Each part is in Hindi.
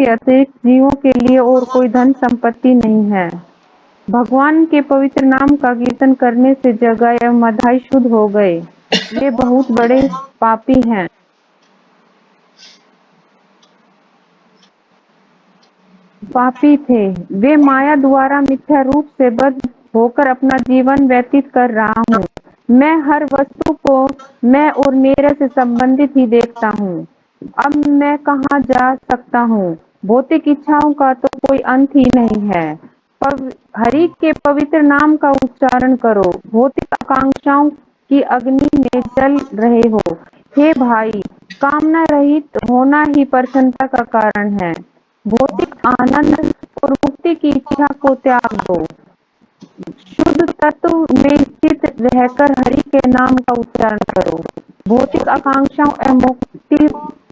के अतिरिक्त जीवों के लिए और कोई धन संपत्ति नहीं है। भगवान के पवित्र नाम का कीर्तन करने से जगा एवं मधाई शुद्ध हो गए। वे बहुत बड़े पापी हैं। पापी थे। वे माया द्वारा मिथ्या रूप से बद्ध होकर अपना जीवन व्यतीत कर रहा हूँ। मैं हर वस्तु को मैं और मेरे से संबंधित ही देखता हूँ। अब मैं कहाँ जा सकता हूँ? भौतिक इच्छाओं का तो कोई अंत ही नहीं है। हरि के पवित्र नाम का उच्चारण करो। भौतिक आकांक्षाओं की अग्नि में जल रहे हो। हे भाई, कामना रहित होना ही प्रसन्नता का कारण है। भौतिक आनंद और मुक्ति की इच्छा को त्याग दो। शुद्ध तत्व में स्थित रहकर हरि के नाम का उच्चारण करो। भौतिक आकांक्षाओं एवं मुक्ति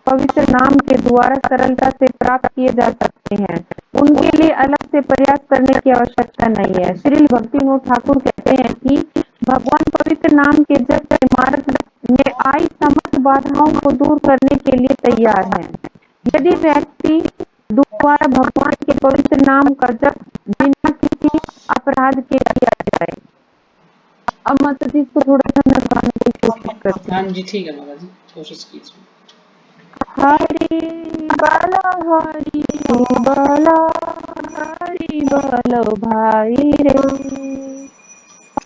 पवित्र नाम के द्वारा सरलता से प्राप्त किए जा सकते हैं। उनके लिए अलग से प्रयास करने की आवश्यकता नहीं है। श्रील भक्तिविनोद ठाकुर कहते हैं कि भगवान पवित्र नाम के जप के मार्ग में आई समस्त बाधाओं को दूर करने के लिए तैयार है। यदि व्यक्ति द्वारा भगवान के पवित्र नाम का जप बिना किसी अपराध के किया जाए। अब माता जी इसको थोड़ा सा मैं गाने की कोशिश करती हाँ हूँ। जी ठीक है माता जी, कोशिश कीजिए। हरि बाला हरि बाला हरि बाला भाई रे।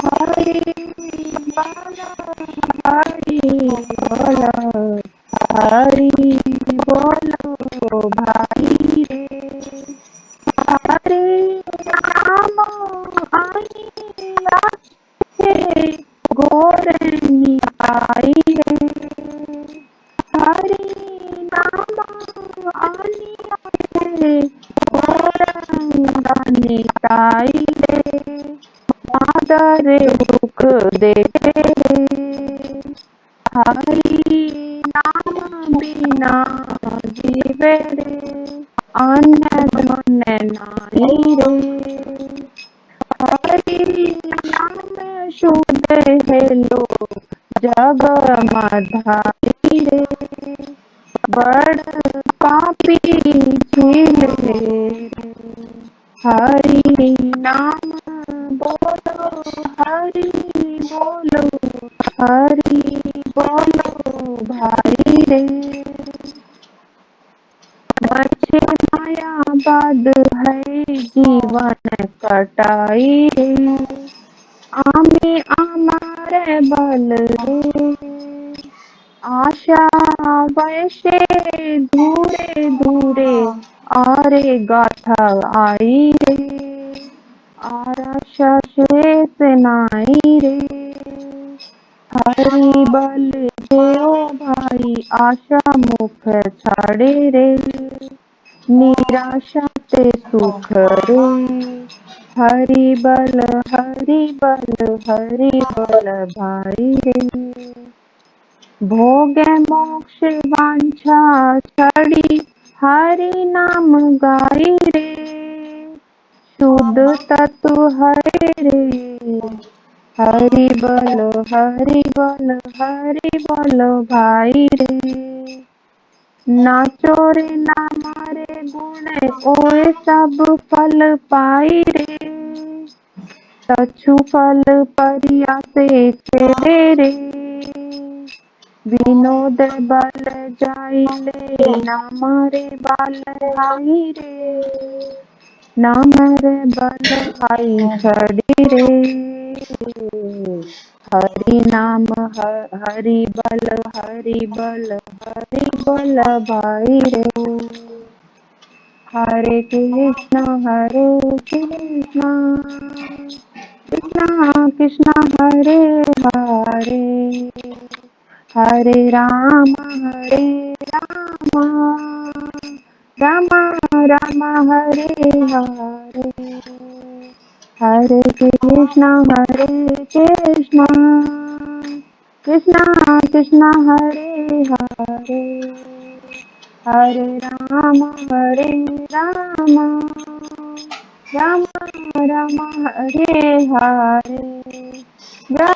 हरि बाला हरि बाला हरि बोलो भाई रे। हरे राम आई आखे घोर निताई रे। हरे नाम आई आखे घोर निताई रे। मादर दुख देते रे। हरि नाम बिना जीवे रे। अन्न धन नाई रे। हरि नाम शुद्ध है लो जग मधाई रे। बड़ पापी झील रे। हरि नाम बोलो हरि बोलो हरि बोलो भाई रे। मच्छे माया बाद है जीवन कटाई रे। आमे आमारे बल रे। आशा वैसे धूरे धूरे आरे गाथा आई रे। आशा शेष नाई रे। हरि बल देओ भाई आशा मुख छाड़े रे। निराशा ते सुख रे। हरि बल हरि बल हरि बल भाई रे। भोग मोक्ष वांछा छड़ी हरि नाम गाई रे। शुद्ध तत्व हरे रे। हरि बल हरि बल हरि बल भाई रे। नाचो रे ना मारे गुण ओए सब फल पाई रे। तछु फल परिया से छेड़े रे। विनोद बल जाई ले ना मारे बाल हाई रे। नाम रे बल हाई छड़ी रे। हरि नाम हरि बल हरि बल हरि बल भाई रे। हरे कृष्णा कृष्णा कृष्णा हरे हरे। हरे राम राम राम हरे हरे। हरे कृष्णा कृष्णा कृष्णा हरे हरे। हरे राम राम राम हरे हरे। जय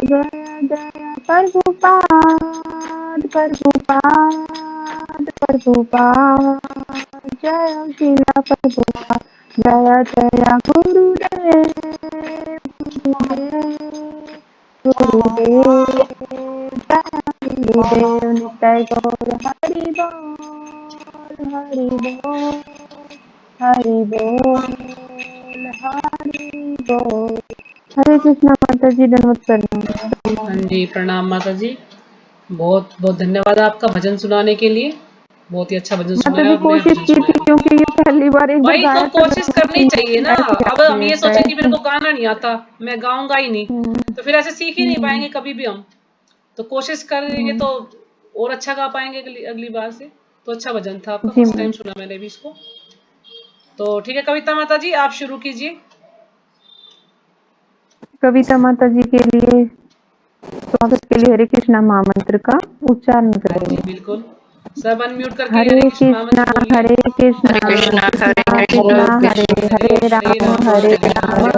जय जय प्रभुपाद प्रभुपाद प्रभुपाद। जय शीला प्रभुपाद, जय जय गुरुदेव, गुरुदेव, जय गुरुदेव, निताय गौर हरि बोल, हरि बोल, हरि बोल, हरि बोल। हरे कृष्णा माता जी, धन्यवाद प्रणाम। हाँ जी, प्रणाम माता जी। बहुत बहुत धन्यवाद आपका भजन सुनाने के लिए। बहुत ही अच्छा भजन माता सुनाया जी और नया कोशिश भजन की थी सुनाया। क्योंकि ये पहली बार एक बार भाई तो गाया था कोशिश करनी चाहिए ना। ऐसे अब हम ये सोचे कि मेरे ऐसे को गाना नहीं आता, मैं गाऊंगा ही नहीं, तो फिर ऐसे सीख ही नहीं पाएंगे कभी भी हम। तो कोशिश करेंगे तो और अच्छा गा पाएंगे अगली अगली बार से। तो अच्छा भजन था आपका, जी फर्स्ट मैम। टाइम सुना मैंने भी इसको। तो ठीक है कविता माता जी, आप शुरू कीजिए। कविता माता जी के लिए स्वागत के लिए हरे कृष्णा महामंत्र का उच्चारण हाँ जी करेंगे। बिल्कुल, सब अनम्यूट करके हरे हरे कृष्ण कृष्णा महामंत्र बोलिए। हरे हरे कृष्णा कृष्णा हरे कृष्णा कृष्णा कृष्णा हरे कृष्ण हरे कृष्ण हरे राम राम हरे हरे राम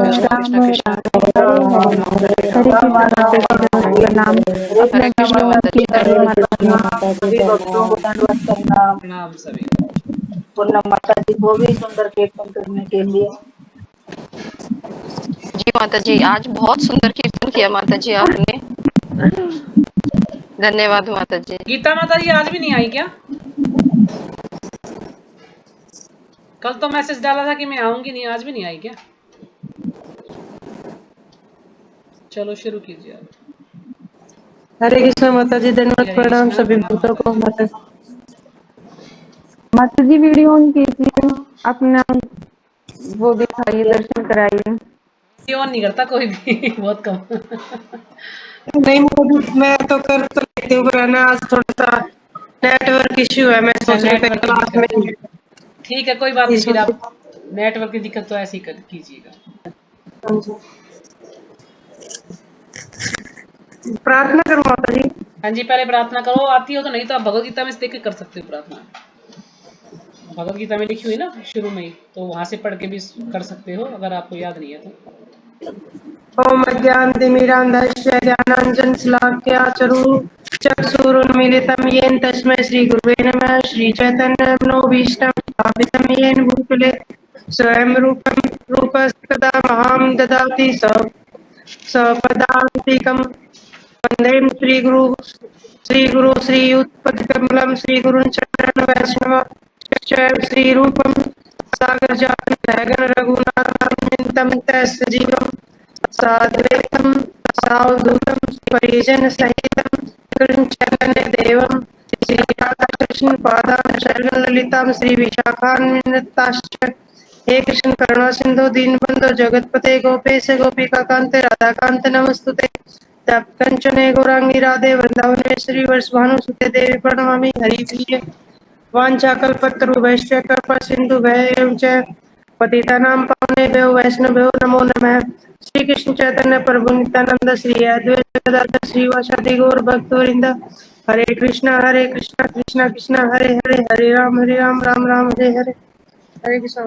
राम राम राम राम राम कृष्ण कृष्ण राम हरे हरे। हरे कृष्णा माता जी नमः प्रणाम। अपना हरे कृष्णा वीडियो ऑन माता जी कीजिए धन्यवाद। माता जी। सभी भक्तों को दंडवत प्रणाम। प्रणाम सभी को। पूर्ण माता जी को भी सुंदर कीर्तन करने के लिए। जी माता जी, आज बहुत सुंदर कीर्तन किया माता जी आपने। धन्यवाद माता जी। गीता माता जी आज भी नहीं आई क्या? कल तो मैसेज डाला था कि मैं आऊंगी नहीं, आज भी नहीं आई क्या? चलो शुरू कीजिए आप। हरे कृष्णा माता जी, धन्यवाद हरे प्रणाम कृष्णा, सभी प्रणाम भक्तों माता को। जी। माता माता जी वीडियो ऑन कीजिए, अपना वो दिखाइए, दर्शन कराइए। ऑन नहीं करता कोई भी बहुत कम। नहीं, मैं तो कर तो लेती हूँ, पर ना आज थोड़ा सा नेटवर्क इश्यू है। मैं अच्छा सोच रही नेटवर्क थी की क्लास दिक्कत है। में ठीक है कोई बात नहीं, इस फिर वजह। आप नेटवर्क की दिक्कत तो ऐसे ही कीजिएगा। हाँ जी। प्रार्थना करूँ माता जी? हाँ जी पहले प्रार्थना करो, आती हो तो, नहीं तो आप भगवत गीता में से देख के कर सकते हो प्रार्थना। भगवत गीता में लिखी हुई ना शुरू में ही, तो वहां से पढ़ के भी कर सकते हो अगर आपको याद नहीं है तो। ओम अज्ञानतिमिरान्धस्य ज्ञानाञ्जनशलाकया चक्षुरुन्मीलितं येन तस्मै श्रीगुरुवे नमः। श्रीचैतन्यमनोभीष्टं स्थापितं येन भूतले स्वयं रूपस्तदा महां ददाति सपदान्तिकं। वन्दें श्रीगुरु श्रीयुतपदकमलं श्रीगुरुं चरणं वैष्णव श्रीरूपं सागरजातं सहगण रघुनाथान्वितं सजीवं साद्वैतं सावधूतं परिजनसहितं कृष्णचैतन्यदेवं श्रीराधाकृष्णपादां शरणं ललितां श्रीविशाखान्विताश्च। हे कृष्ण करुणा सिंधु दीनबंधु जगतपते गोपेश गोपिकांत राधाकांत नमस्तुते। तप्त कंचने गौरांगी राधे वृंदावनेश्वरी वर्षभानुसुते देवी प्रणमामि हरिप्रिये। वाञ्छाकल्पतरुभ्यश्च कृपासिन्धुभ्यः च पतितानां पावनेभ्यो वैष्णवेभ्यो नमो नमः। श्री कृष्ण चैतन्य प्रभु नित्यानंद श्री अद्वैत गदाधर श्रीवासादि गौर भक्तवृंद। हरे कृष्णा कृष्णा कृष्णा हरे राम राम हरे हरे। हरे कृष्णा।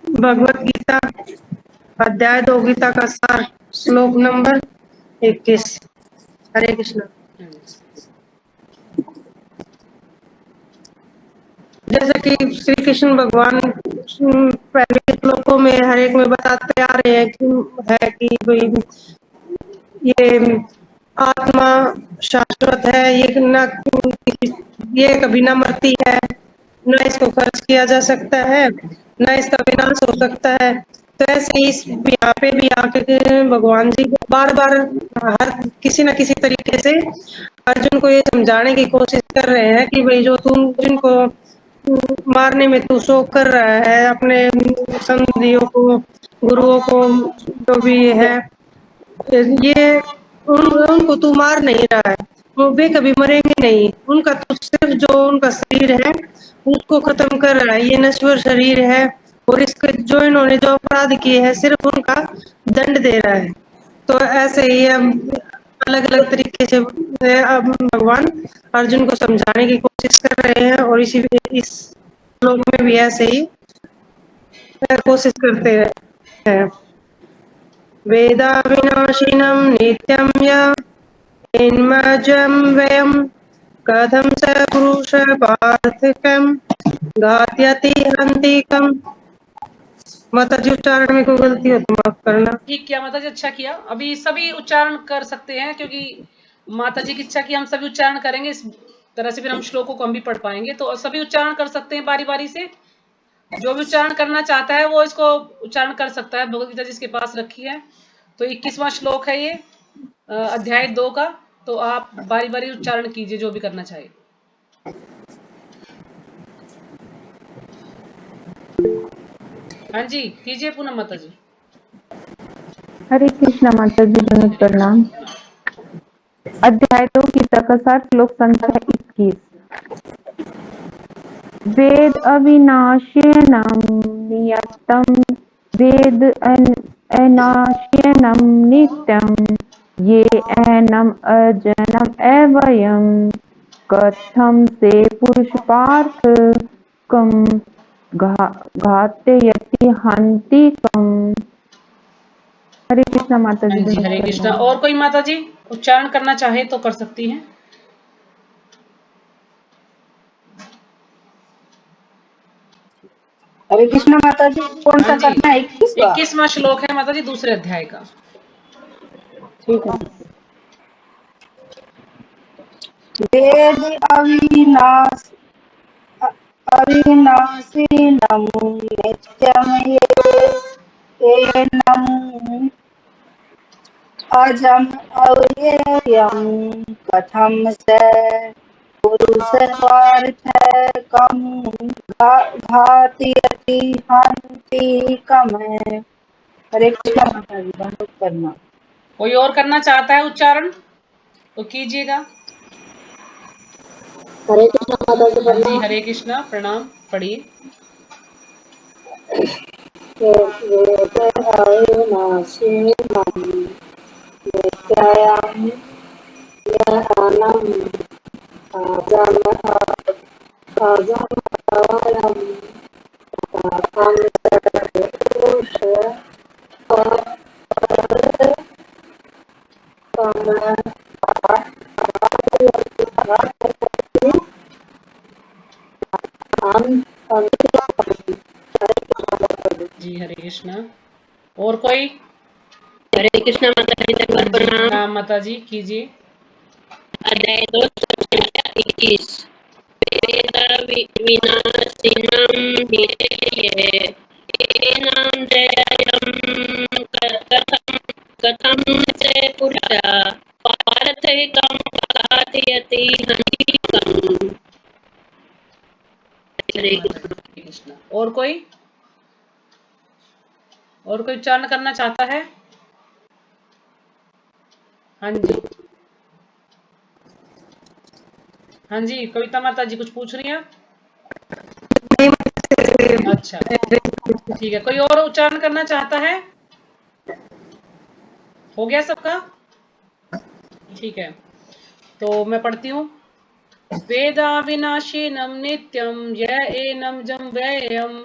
भगवत गीता अध्याय 2 गीता का सार श्लोक नंबर 21। हरे कृष्णा। जैसे कि श्री कृष्ण भगवान पहले श्लोकों में हर एक में बताते आ रहे हैं कि भाई ये आत्मा शाश्वत है, ये कभी न मरती है, न इसको खर्च किया जा सकता है, न इसका विनाश हो सकता है। तो ऐसे ही इस यहाँ पे भी आके भगवान जी बार बार हर किसी न किसी तरीके से अर्जुन को ये समझाने की कोशिश कर रहे हैं कि भाई जो तुम जिनको मारने में तू शोक कर रहा है, अपने संधियों को, गुरुओं को, जो भी है, ये उनको तू मार नहीं रहा है। वे कभी मरेंगे नहीं। उनका तो सिर्फ जो उनका शरीर है उसको खत्म कर रहा है। ये नश्वर शरीर है और इसके जो इन्होंने जो अपराध किए हैं सिर्फ उनका दंड दे रहा है। तो ऐसे ही हम अलग अलग तरीके से अब भगवान अर्जुन को समझाने की कोशिश कर रहे हैं और इस लोक में भी ऐसे ही कोशिश करते हैं। वेदा विनाशिनं नित्यं य येनमजं व्ययम् कथं स पुरुष पार्थकम् घातयति हन्तिकम्। माता जी उच्चारण में कोई गलती हो तो माफ करना। ठीक किया माता जी, अच्छा किया। अभी सभी उच्चारण कर सकते हैं क्योंकि माता जी की इच्छा की हम सभी उच्चारण करेंगे, इस तरह से फिर हम श्लोकों को हम भी पढ़ पाएंगे। तो सभी उच्चारण कर सकते हैं बारी बारी से। जो भी उच्चारण करना चाहता है वो इसको उच्चारण कर सकता है। भगवद गीता जिसके पास रखी है तो 21वां श्लोक है ये अध्याय 2 का। तो आप बारी बारी उच्चारण कीजिए जो भी करना चाहे। हाँ जी कीजिए पूनम माता जी। हरे कृष्णा माता जी, धन्यवाद हरे प्रणाम। कृष्ण। अध्याय 2 गीता का सार, श्लोक संख्या 21। वेद अविनाश्यनं नियतं वेद अनाश्यनं नित्यं ये एनम अजनम अव्ययम् कथम से पुरुषपार्थ कम घातयति हन्ति कम। हरे कृष्णा माता हाँ जी, जी धन्यवाद हरे कृष्णा। प्रणाम। और कोई माता जी उच्चारण करना चाहे तो कर सकती हैं। हरे कृष्णा माता जी, कौन हाँ सा जी करना है? 21वां? 21वां श्लोक है माता जी, दूसरे अध्याय का। ठीक है। वेद अविनाश अविनाशिनं नित्यं येनं अजम् अव्ययम् कथं स पुरुषपार्थकम् घातयति हन्तिकम्। हरे कृष्णा माता जी, बंद करना। कोई और करना चाहता है उच्चारण तो कीजिएगा। हरे कृष्णा माता जी, हाँ जी प्रणाम। हरे कृष्णा प्रणाम, पढ़िए। वेद अविनाशिनं नित्यं येनं अजम् अजम् अव्ययम् जी हरे कृष्णा। और कोई? हरे कृष्णा माता जी, हाँ दंडवत जी प्रणाम। प्रणाम माता जी, कीजिए। अध्याय 2 संख्या 21। वेद विनाशिनं नित्यये येनं जयम् कथं कथं च पुरुषः पार्थैकं घातयति हन्तिकम्। ठीक हरे माता जी हरे कृष्णा। और कोई? और कोई उच्चारण करना चाहता है? हाँ जी हाँ जी कविता माता जी कुछ पूछ रही हैं? अच्छा ठीक है। कोई और उच्चारण करना चाहता है? हो गया सबका? ठीक है तो मैं पढ़ती हूँ। वेदा विनाशिनं नित्यं य एनं जं व्ययम्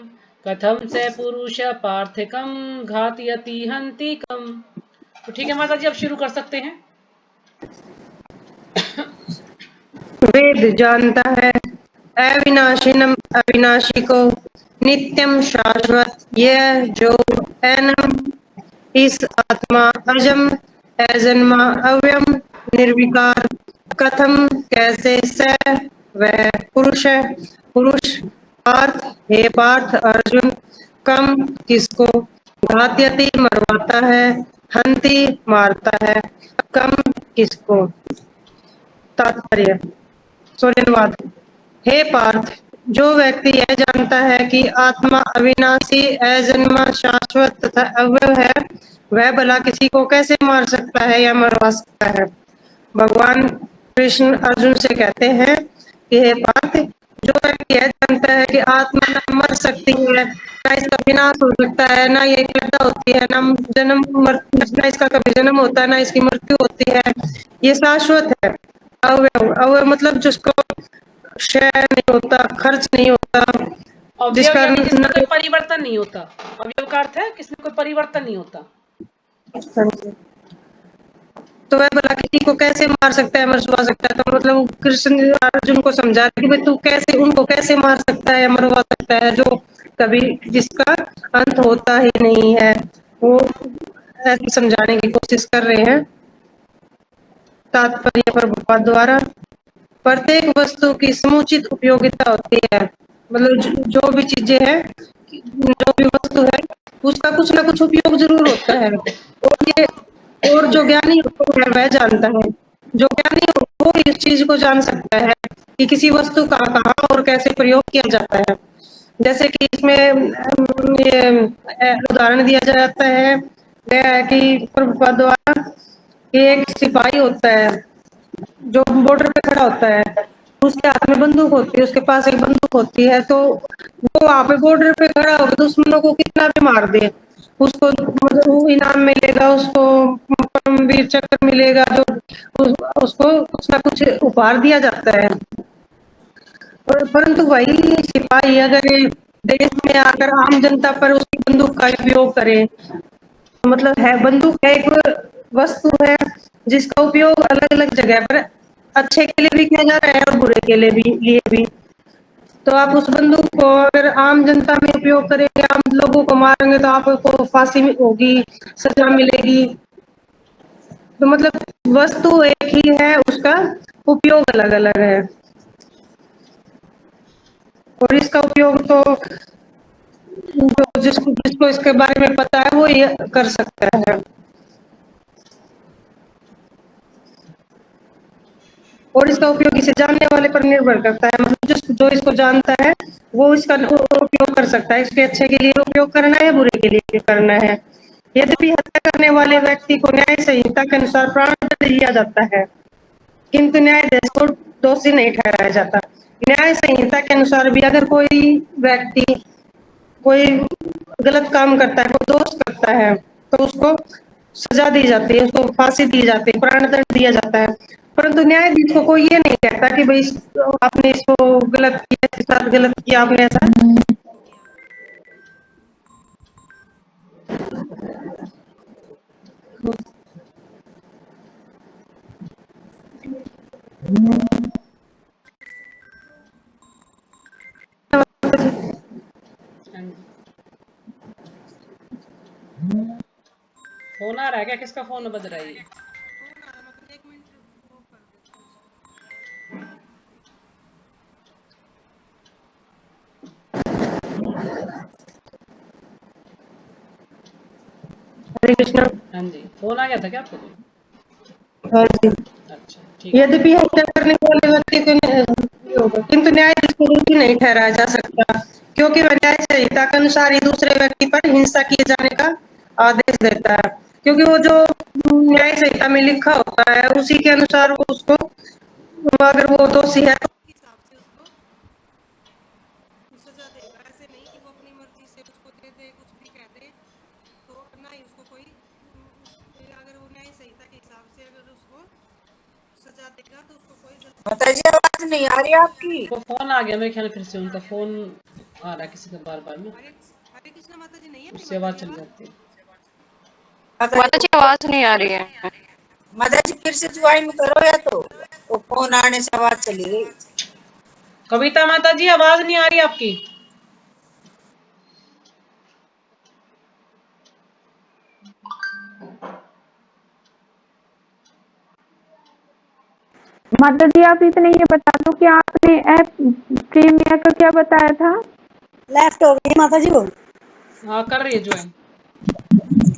कथं स पुरुष पार्थिकं घातयति हन्तिकम्। तो ठीक है माता जी, अब शुरू कर सकते हैं। वेद जानता है अविनाशिनम अविनाशी को, नित्यम शाश्वत यह जो एनम इस आत्मा, अजम अजन्मा अव्यम निर्विकार, कथम कैसे, स वह पुरुष है पुरुष, पार्थ हे पार्थ अर्जुन, कम किसको, घात्यति मरवाता है, हंति मारता है, कम किसको। तात्पर्य सूर्यवाद। हे पार्थ, जो व्यक्ति यह जानता है कि आत्मा अविनाशी अजन्मा शाश्वत तथा अव्यय है, वह भला किसी को कैसे मार सकता है या मरवा सकता है। भगवान कृष्ण अर्जुन से कहते हैं कि हे पार्थ, जो व्यक्ति यह जानता है कि आत्मा न मर सकती है, ना इसका विनाश हो सकता है, ना ये पैदा होती है, ना जन्म ना इसका कभी जन्म होता है, ना इसकी मृत्यु होती है, ये शाश्वत है। अवयव अवयव मतलब जिसको क्षय नहीं होता, खर्च नहीं होता, अवयव जिसका यानी जिसमें कोई न, परिवर्तन नहीं होता। अवयव का अर्थ है किसमें कोई परिवर्तन नहीं होता। तो वह भला किसी को कैसे मार सकता है, मरवा सकता है। तो मतलब कृष्ण अर्जुन को समझा रहे कि भाई तू कैसे उनको कैसे मार सकता है, मरवा सकता है, जो कभी जिसका अंत होता ही नहीं है। वो ऐसे समझाने की कोशिश कर रहे हैं। तात्पर्य प्रभुपाद द्वारा प्रत्येक वस्तु की समुचित उपयोगिता होती है। मतलब जो भी चीजें हैं, जो भी वस्तु है, उसका कुछ ना कुछ उपयोग जरूर होता है। और जो ज्ञानी है वह जानता है। जो ज्ञानी हो वो इस चीज को जान सकता है कि किसी वस्तु का कहाँ और कैसे प्रयोग किया जाता है। जैसे कि इसमें ये उदाहरण दिया जाता है वह है कि प्रभुपाद द्वारा कि एक सिपाही होता है जो बॉर्डर पे खड़ा होता है, उसके हाथ में बंदूक होती है, उसके पास एक बंदूक होती है, तो वो वहां पे बॉर्डर पे खड़ा होकर दुश्मनों को कितना भी मार दे, उसको मतलब वो इनाम मिलेगा, उसको परमवीर चक्र मिलेगा, जो उसको कुछ ना कुछ उपहार दिया जाता है। परंतु वही सिपाही अगर देश में आकर आम जनता पर उसकी बंदूक का उपयोग करे, मतलब है बंदूक है एक वस्तु है जिसका उपयोग अलग अलग जगह पर अच्छे के लिए भी किया जा रहा है और बुरे के लिए भी। तो आप उस बंदूक को अगर आम जनता में उपयोग करेंगे, आम लोगों को मारेंगे, तो आपको फांसी होगी, सजा मिलेगी। तो मतलब वस्तु एक ही है, उसका उपयोग अलग अलग है। और इसका उपयोग तो जो जिसको इसके बारे में पता है वो ये कर सकता है। और इसका उपयोग इसे जानने वाले पर निर्भर करता है। मतलब जो इसको जानता है वो इसका उपयोग कर सकता है। इसके अच्छे के लिए उपयोग करना है, बुरे के लिए करना है। यद्यपि हत्या करने वाले व्यक्ति को न्याय संहिता के अनुसार प्राणदंड दिया जाता है, किंतु न्यायाधीश को दोषी नहीं ठहराया जाता। न्याय संहिता के अनुसार भी अगर कोई व्यक्ति कोई गलत काम करता है, कोई दोष करता है, तो उसको सजा दी जाती है, उसको फांसी दी जाती है, प्राणदंड दिया जाता है। परंतु न्यायाधीश को कोई ये नहीं कहता कि भाई आपने इसको गलत किया, इसके साथ गलत किया, आपने ऐसा फोन आ रहा है क्या? किसका फोन बज रहा है ये? हरे कृष्ण। हाँ जी, फोन आ गया था क्या आपको? हाँ जी। अच्छा, ठीक है। यद्यपि हत्या करने वाले व्यक्ति को किंतु न्यायाधीश को दोषी नहीं ठहराया जा सकता, क्योंकि वह न्याय संहिता के अनुसार ही दूसरे व्यक्ति पर हिंसा किए जाने का आदेश देता है। क्योंकि वो जो न्याय संहिता में लिखा होता है उसी के अनुसार वो उसको, अगर वो दोषी है तो हिसाब से उसको सजा देगा। ऐसे नहीं कि वो अपनी मर्जी से उसको दे दे, कुछ भी कह दे, तो ना ही उसको कोई अगर वो न्याय संहिता के हिसाब से अगर उसको सजा देगा तो उसको कोई माता जी आवाज नहीं आ रही आपकी। वो फोन आ गया मेरे ख्याल, फिर से उनका फोन आ रहा है किसी का बार बार में, हरे कृष्ण माता जी नहीं है उससे आवाज चली जाती है। माता जी आवाज नहीं आ रही है। माता जी फिर से ज्वाइन करो, या तो वो फोन आने से आवाज चली गई। कविता माता जी आवाज नहीं आ रही आपकी। माता जी आप इतने ये बता दो कि आपने ऐप प्रीमियर का क्या बताया था? लेफ्ट हो गई माता जी वो। हाँ, कर रही है ज्वाइन।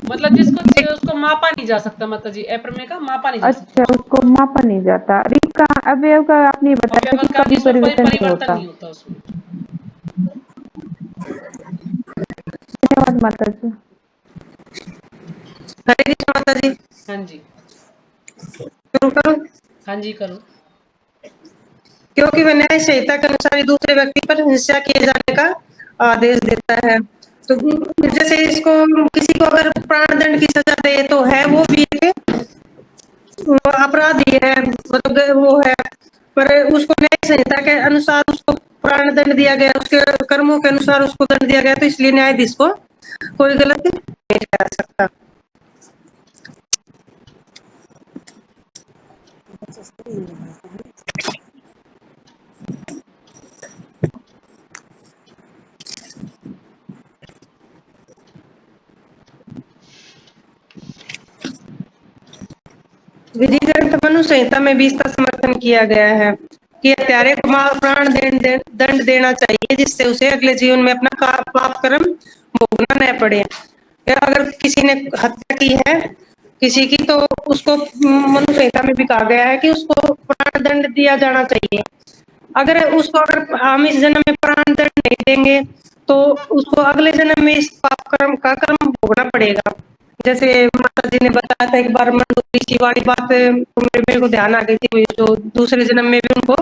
मतलब जिसको उसको मापा नहीं जा सकता माता जी, एप्रिल का मापा नहीं जा सकता। अच्छा, उसको मापा नहीं जाता। इसका अवयव का आपने बताया कि कभी इसमें कोई परिवर्तन नहीं परिवर्तन होता। नहीं होता उसमें। धन्यवाद माता जी। हरे कृष्ण माता जी। हाँ जी, शुरू करूं? हाँ जी करो। क्योंकि वह न्याय संहिता के अनुसार ही दूसरे व्यक्ति पर हिंसा किए जाने का आदेश देता है। तो जैसे इसको किसी को अगर प्राणदंड की सजा दे तो है वो भी एक अपराधी है, मतलब वो है, पर उसको न्याय संहिता के अनुसार उसको प्राणदंड दिया गया, उसके कर्मों के अनुसार उसको दंड दिया गया, तो इसलिए न्यायाधीश को कोई गलत नहीं ठहरा सकता। विधि ग्रंथ मनु संहिता में भी इसका समर्थन किया गया है कि हत्यारे को प्राण दंड देना चाहिए, जिससे उसे अगले जीवन में अपना पाप कर्म भोगना न पड़े। या अगर किसी ने हत्या की है किसी की, तो उसको मनु संहिता में भी कहा गया है कि उसको प्राण दंड दिया जाना चाहिए। अगर हम इस जन्म में प्राण दंड नहीं देंगे तो उसको अगले जन्म में इस पाप कर्म का कर्म भोगना पड़ेगा। जैसे माता जी ने बताया था एक बार, मंडोरी सी वाली बात मेरे को ध्यान आ गई थी, जो दूसरे जन्म में भी उनको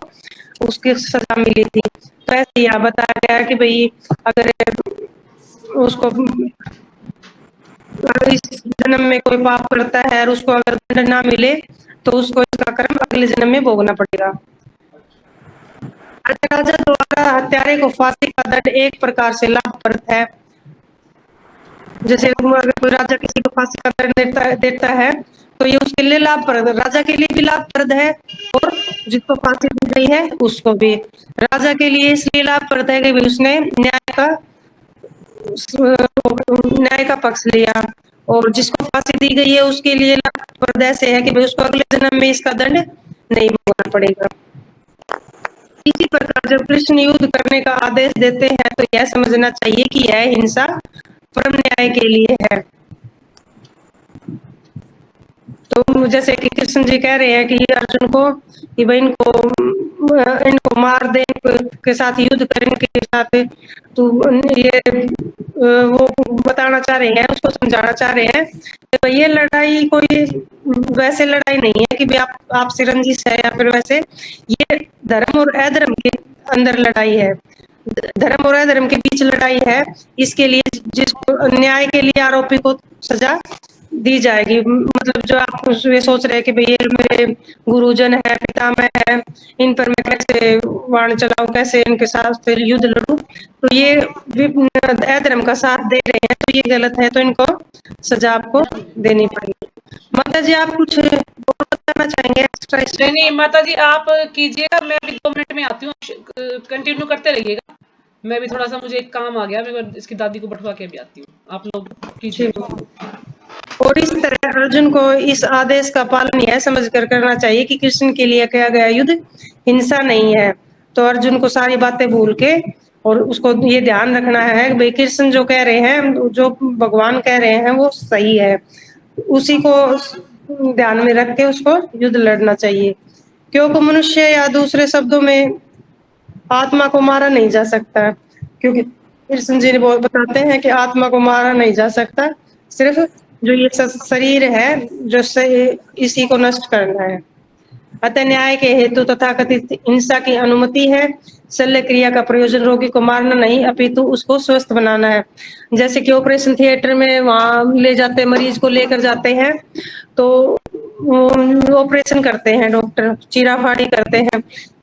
उसकी सजा मिली थी। तो ऐसे यहाँ बताया गया है कि भाई अगर उसको इस जन्म में कोई पाप करता है और उसको अगर दंड ना मिले तो उसको इसका कर्म अगले जन्म में भोगना पड़ेगा। राजा द्वारा हत्यारे को फांसी का दंड एक प्रकार से लाभप्रद है। जैसे अगर कोई राजा किसी को फांसी का दंड देता है तो ये उसके लिए लाभप्रद, राजा के लिए भी लाभप्रद है और जिसको फांसी दी गई है उसको भी। राजा के लिए इसलिए लाभप्रद है कि उसने न्याय का पक्ष लिया, और जिसको फांसी दी गई है उसके लिए लाभप्रद ऐसे है कि भाई उसको अगले जन्म में इसका दंड नहीं भोगना पड़ेगा। इसी प्रकार जब कृष्ण युद्ध करने का आदेश देते हैं तो यह समझना चाहिए कि यह हिंसा परम न्याय के लिए है। तो जैसे कि कृष्ण जी कह रहे हैं कि अर्जुन को कि भाई इनको मार दे, के साथ युद्ध करने के साथ, तो ये वो बताना चाह रहे हैं, उसको समझाना चाह रहे हैं कि ये लड़ाई कोई वैसे लड़ाई नहीं है कि भी आपसे रंजिश है या फिर वैसे, ये धर्म और अधर्म के अंदर लड़ाई है, धर्म और अधर्म के बीच लड़ाई है। इसके लिए जिसको न्याय के लिए आरोपी को सजा दी जाएगी। मतलब जो आप ये सोच रहे हैं कि भाई ये मेरे गुरुजन है, पितामह है, इन पर मैं कैसे वाण चलाऊं, कैसे इनके साथ फिर युद्ध लड़ूं, तो ये अधर्म का साथ दे रहे हैं, तो ये गलत है, तो इनको सजा आपको देनी पड़ेगी। माता जी आप कुछ बताना चाहेंगे एक्स्ट्रा? नहीं माता जी आप कीजिएगा, मैं अभी 2 मिनट में आती हूँ, कंटिन्यू करते रहिएगा। मैं भी थोड़ा सा, मुझे एक काम आ गया, मैं इसकी दादी को बैठवा के भी आती हूँ, आप लोग कीजिए। और इस तरह अर्जुन को इस आदेश का पालन यह समझकर करना चाहिए कि कृष्ण के लिए किया गया युद्ध हिंसा नहीं है। तो अर्जुन को सारी बातें भूल के और उसको ये ध्यान रखना है कि भाई कृष्ण जो कह रहे हैं, जो भगवान कह रहे हैं वो सही है, उसी को ध्यान में रख के उसको युद्ध लड़ना चाहिए। क्योंकि मनुष्य या दूसरे शब्दों में आत्मा को मारा नहीं जा सकता, क्योंकि कृष्ण जी बताते हैं कि आत्मा को मारा नहीं जा सकता, सिर्फ जो ये शरीर है जो इसी को नष्ट करना है। अतः न्याय के हेतु तथा कथित हिंसा की अनुमति है। शल्य क्रिया का प्रयोजन रोगी को मारना नहीं अपितु उसको स्वस्थ बनाना है। जैसे कि ऑपरेशन थिएटर में वहां ले जाते, मरीज को लेकर जाते हैं तो ऑपरेशन करते हैं, डॉक्टर चीराफाड़ी करते हैं,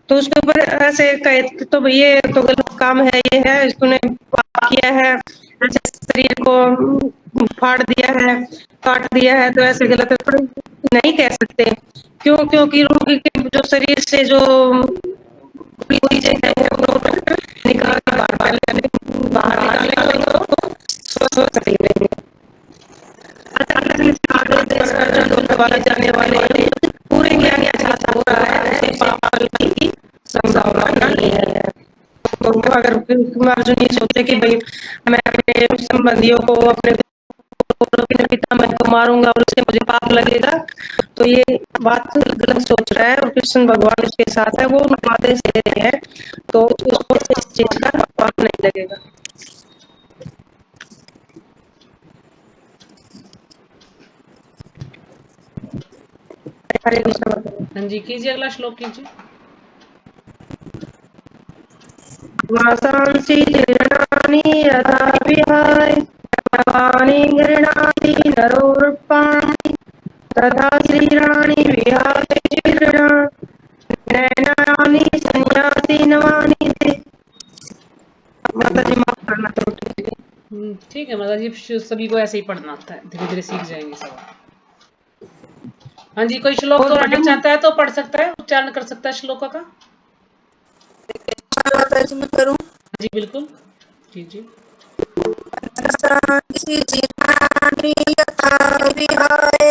तो उसके ऊपर ऐसे कहे तो ये तो गलत काम है, ये है इसने पाप किया है, ऐसे शरीर को फाड़ दिया है, काट दिया है, तो ऐसे गलत नहीं कह सकते। क्यों? क्योंकि रोगी के जो शरीर से जो चीजें हैं वो निकाल के बाहर निकालेंगे तो स्वस्थ रहेंगे। वाले जाने वाले पूरे ज्ञान के साथ हो रहा है, ऐसे पाप की संभावना नहीं है। तो अगर अर्जुन ये सोचे कि भाई मैं अपने संबंधियों को, अपने पितामह को मारूंगा और उससे मुझे पाप लगेगा, तो ये बात गलत सोच रहा है। और कृष्ण भगवान उसके साथ है, वो उनको आदेश दे रहे हैं, तो उसको इस चीज का पाप नहीं लगेगा। हरे कृष्ण। हाँ जी कीजिए, अगला श्लोक कीजिए। वासांसि जीर्णानि यथा विहाय पापानि गृह्णाति नरोरुपाणि तथा शरीराणि विहाय जीर्णानि नैनानि संयाति नवानि ते। माता जी माफ करना तो ठीक है माता जी, सभी को ऐसे ही पढ़ना आता है, धीरे धीरे सीख जाएंगे सब। हाँ जी, कोई श्लोक और दोहराना पढ़ेंगे? चाहता है तो पढ़ सकता है, उच्चारण कर सकता है श्लोकों का। माता जी मैं करूं? हाँ जी बिल्कुल, जी जी। शांति जिनानि यथा विहाय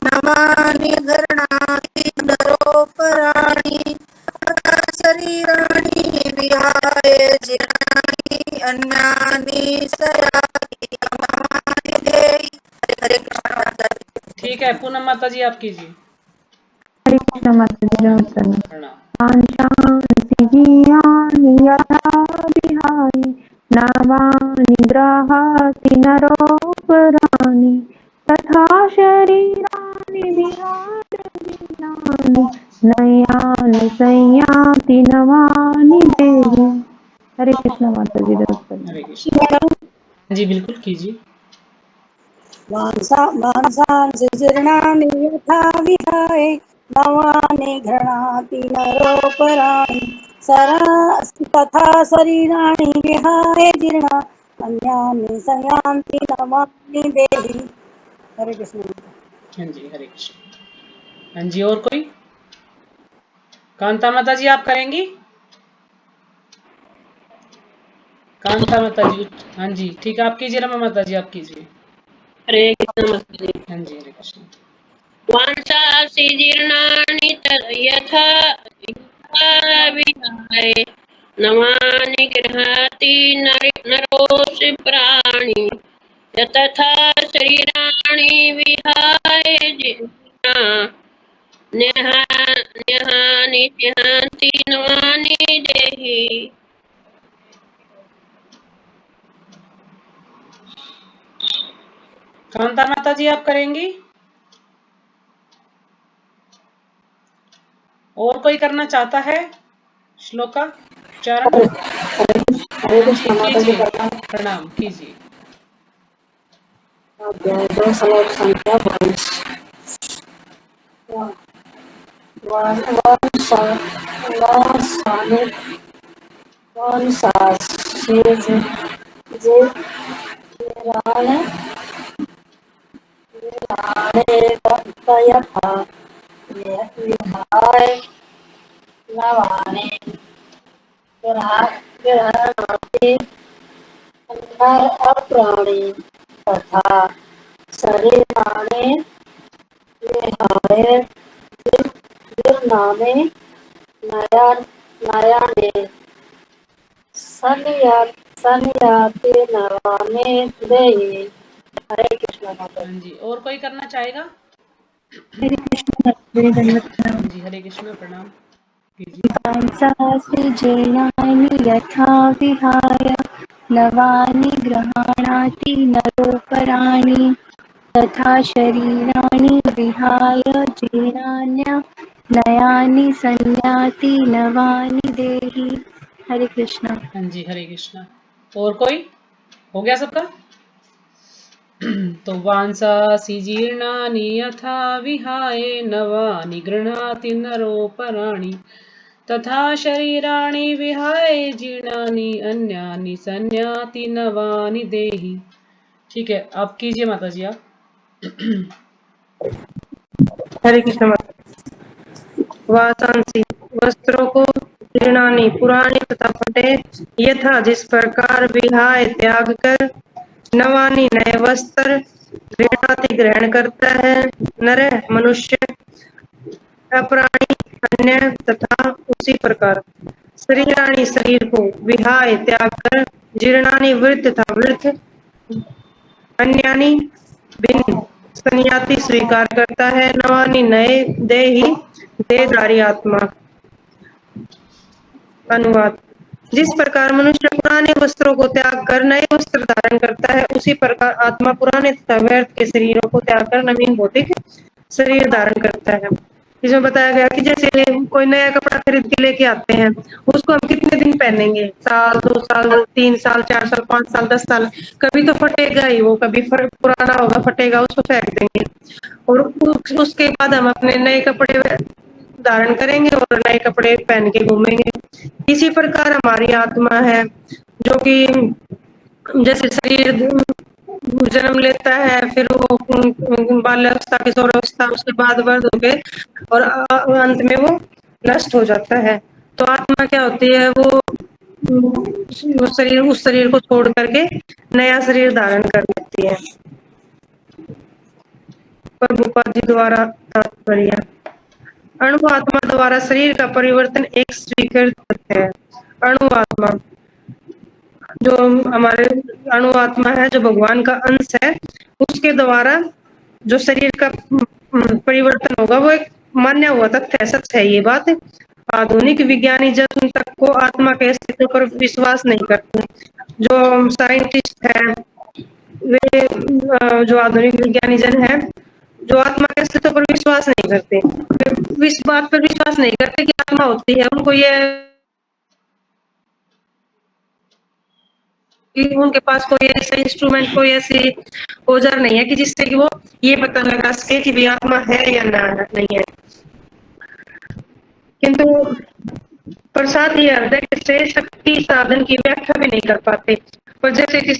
नमानि धरणानि नरोपराणि तथा शरीराणि विहाय जीर्णानि अन्यानि सयाति नमानि देहि। हरे कृष्ण माता जी। ठीक है, पूनम माता जी आप कीजिए। हरे कृष्ण माता जी नमस्ते। प्रणाम। कांशांसि जीयानि यथा विहाय नामानि गृहाति नरोपराणि तथा शरीराणि विहाय जीर्णानि नयानि संयाति नमानि देहि। हरे कृष्ण माता जी नमस्ते। हरे कृष्ण। जी बिल्कुल कीजिए। मांसांसि जीर्णानि यथा विहाय नवानि गृह्णाति नरोपराणि तथा शरीराणि विहाय जीर्णा अन्यानि संयान्ति नमामि देहि। हरे कृष्ण। हाँ जी हरे कृष्ण। हाँ जी, और कोई? कांता माता जी आप करेंगी? कांता माता जी, हाँ जी ठीक है, आप कीजिए। रमा माता जी आप कीजिए। हरे कृष्ण माता जी। हाँ जी हरे कृष्ण। वांसांसि जीर्णानि यथा विहाय नवानि गृह्णाति नरोऽसि प्राणि तथा शरीराणि विहाय न्यहानि न्यहान्ति नवानि देहि। कांता माता जी आप करेंगी? और कोई करना चाहता है श्लोक का उच्चारण? हरे हाँ जी कृष्ण माता जी। कीजिए, प्रणाम कीजिए। अध्याय 2 श्लोक संख्या 22। यथा विहाय नवानि गृह्णाति नरप्राणि तथा शरीराणि विहाय जीर्णानि नयानि संयाति नवानि देहि। हरे कृष्ण माता। हाँ जी, और कोई करना चाहेगा? हरे कृष्ण मेरे दंडवत हाँ प्रणाम। जी हरे कृष्ण, प्रणाम कीजिए। मांसासि जीर्णानि यथा विहाय नवानि गृह्णाति नरोपराणि तथा शरीराणि विहाय जीर्णान्यनयानि संयाति नवानि देहि। हरे कृष्ण। हाँ जी हरे कृष्ण। और कोई? हो गया सबका? तो वांसासि जीर्णानि यथा विहाय नवानि गृह्णाति नरोपराणि तथा शरीराणि विहाय जीर्णानि अन्यानि संयाति नवानि देहि। ठीक है, आप कीजिए माता जी आप। हरे कृष्ण माता। वासांसी वस्त्रों को जीर्णानि पुराने तथा फटे यथा जिस प्रकार विहाय त्याग कर नवानि नए वस्त्र गृहणाति ग्रहण करता है नर मनुष्य अपराणी अन्य तथा उसी प्रकार शरीराणि शरीर को विहाय त्याग कर जीर्णानि वृत्त तथा वृत्त अन्यानि भिन्न संयाति स्वीकार करता है नवानि नए देहि देहधारी आत्मा। अनुवाद। जिस प्रकार मनुष्य पुराने वस्त्रों को त्याग कर नए वस्त्र धारण करता है उसी प्रकार आत्मा पुराने तथा व्यर्थ के शरीरों को त्याग कर नवीन भौतिक शरीर धारण करता है। इसमें बताया गया कि जैसे कोई नया कपड़ा खरीद के लेके आते हैं उसको हम कितने दिन पहनेंगे, साल 2 साल 3 साल 4 साल 5 साल 10 साल, कभी तो फटेगा ही वो, कभी पुराना होगा फटेगा उसको फेंक देंगे और उसके बाद हम अपने नए कपड़े धारण करेंगे और नए कपड़े पहन के घूमेंगे। इसी प्रकार हमारी आत्मा है जो कि जैसे शरीर जन्म लेता है, फिर वो बाल्यावस्था, किशोरावस्था, उसके बाद वृद्ध हो गए और अंत में वो नष्ट हो जाता है। तो आत्मा क्या होती है, वो शरीर, उस शरीर को छोड़ करके नया शरीर धारण कर लेती है। प्रभुपाद जी द्वारा तात्पर्य, अणु आत्मा द्वारा शरीर का परिवर्तन एक स्वीकृत है। अणु आत्मा, जो हमारे अणु आत्मा है, जो भगवान का अंश है, उसके द्वारा जो शरीर का परिवर्तन होगा वो एक मान्य हुआ तथ्य है, सच है ये बात। आधुनिक विज्ञानी जन तक को आत्मा के अस्तित्व पर विश्वास नहीं करते। जो साइंटिस्ट है, वे जो आधुनिक विज्ञानी जन है, जो आत्मा के अस्तित्व पर विश्वास नहीं करते, वे इस बात पर विश्वास नहीं करते कि आत्मा होती है। उनको ये, उनके पास कोई ऐसा इंस्ट्रूमेंट, कोई ऐसी औजार नहीं है कि जिससे कि वो ये पता लगा सके कि भी आत्मा है या ना नहीं है। किंतु पर साथ ही हृदय से शक्ति साधन की व्याख्या भी नहीं कर पाते। पर जैसे कि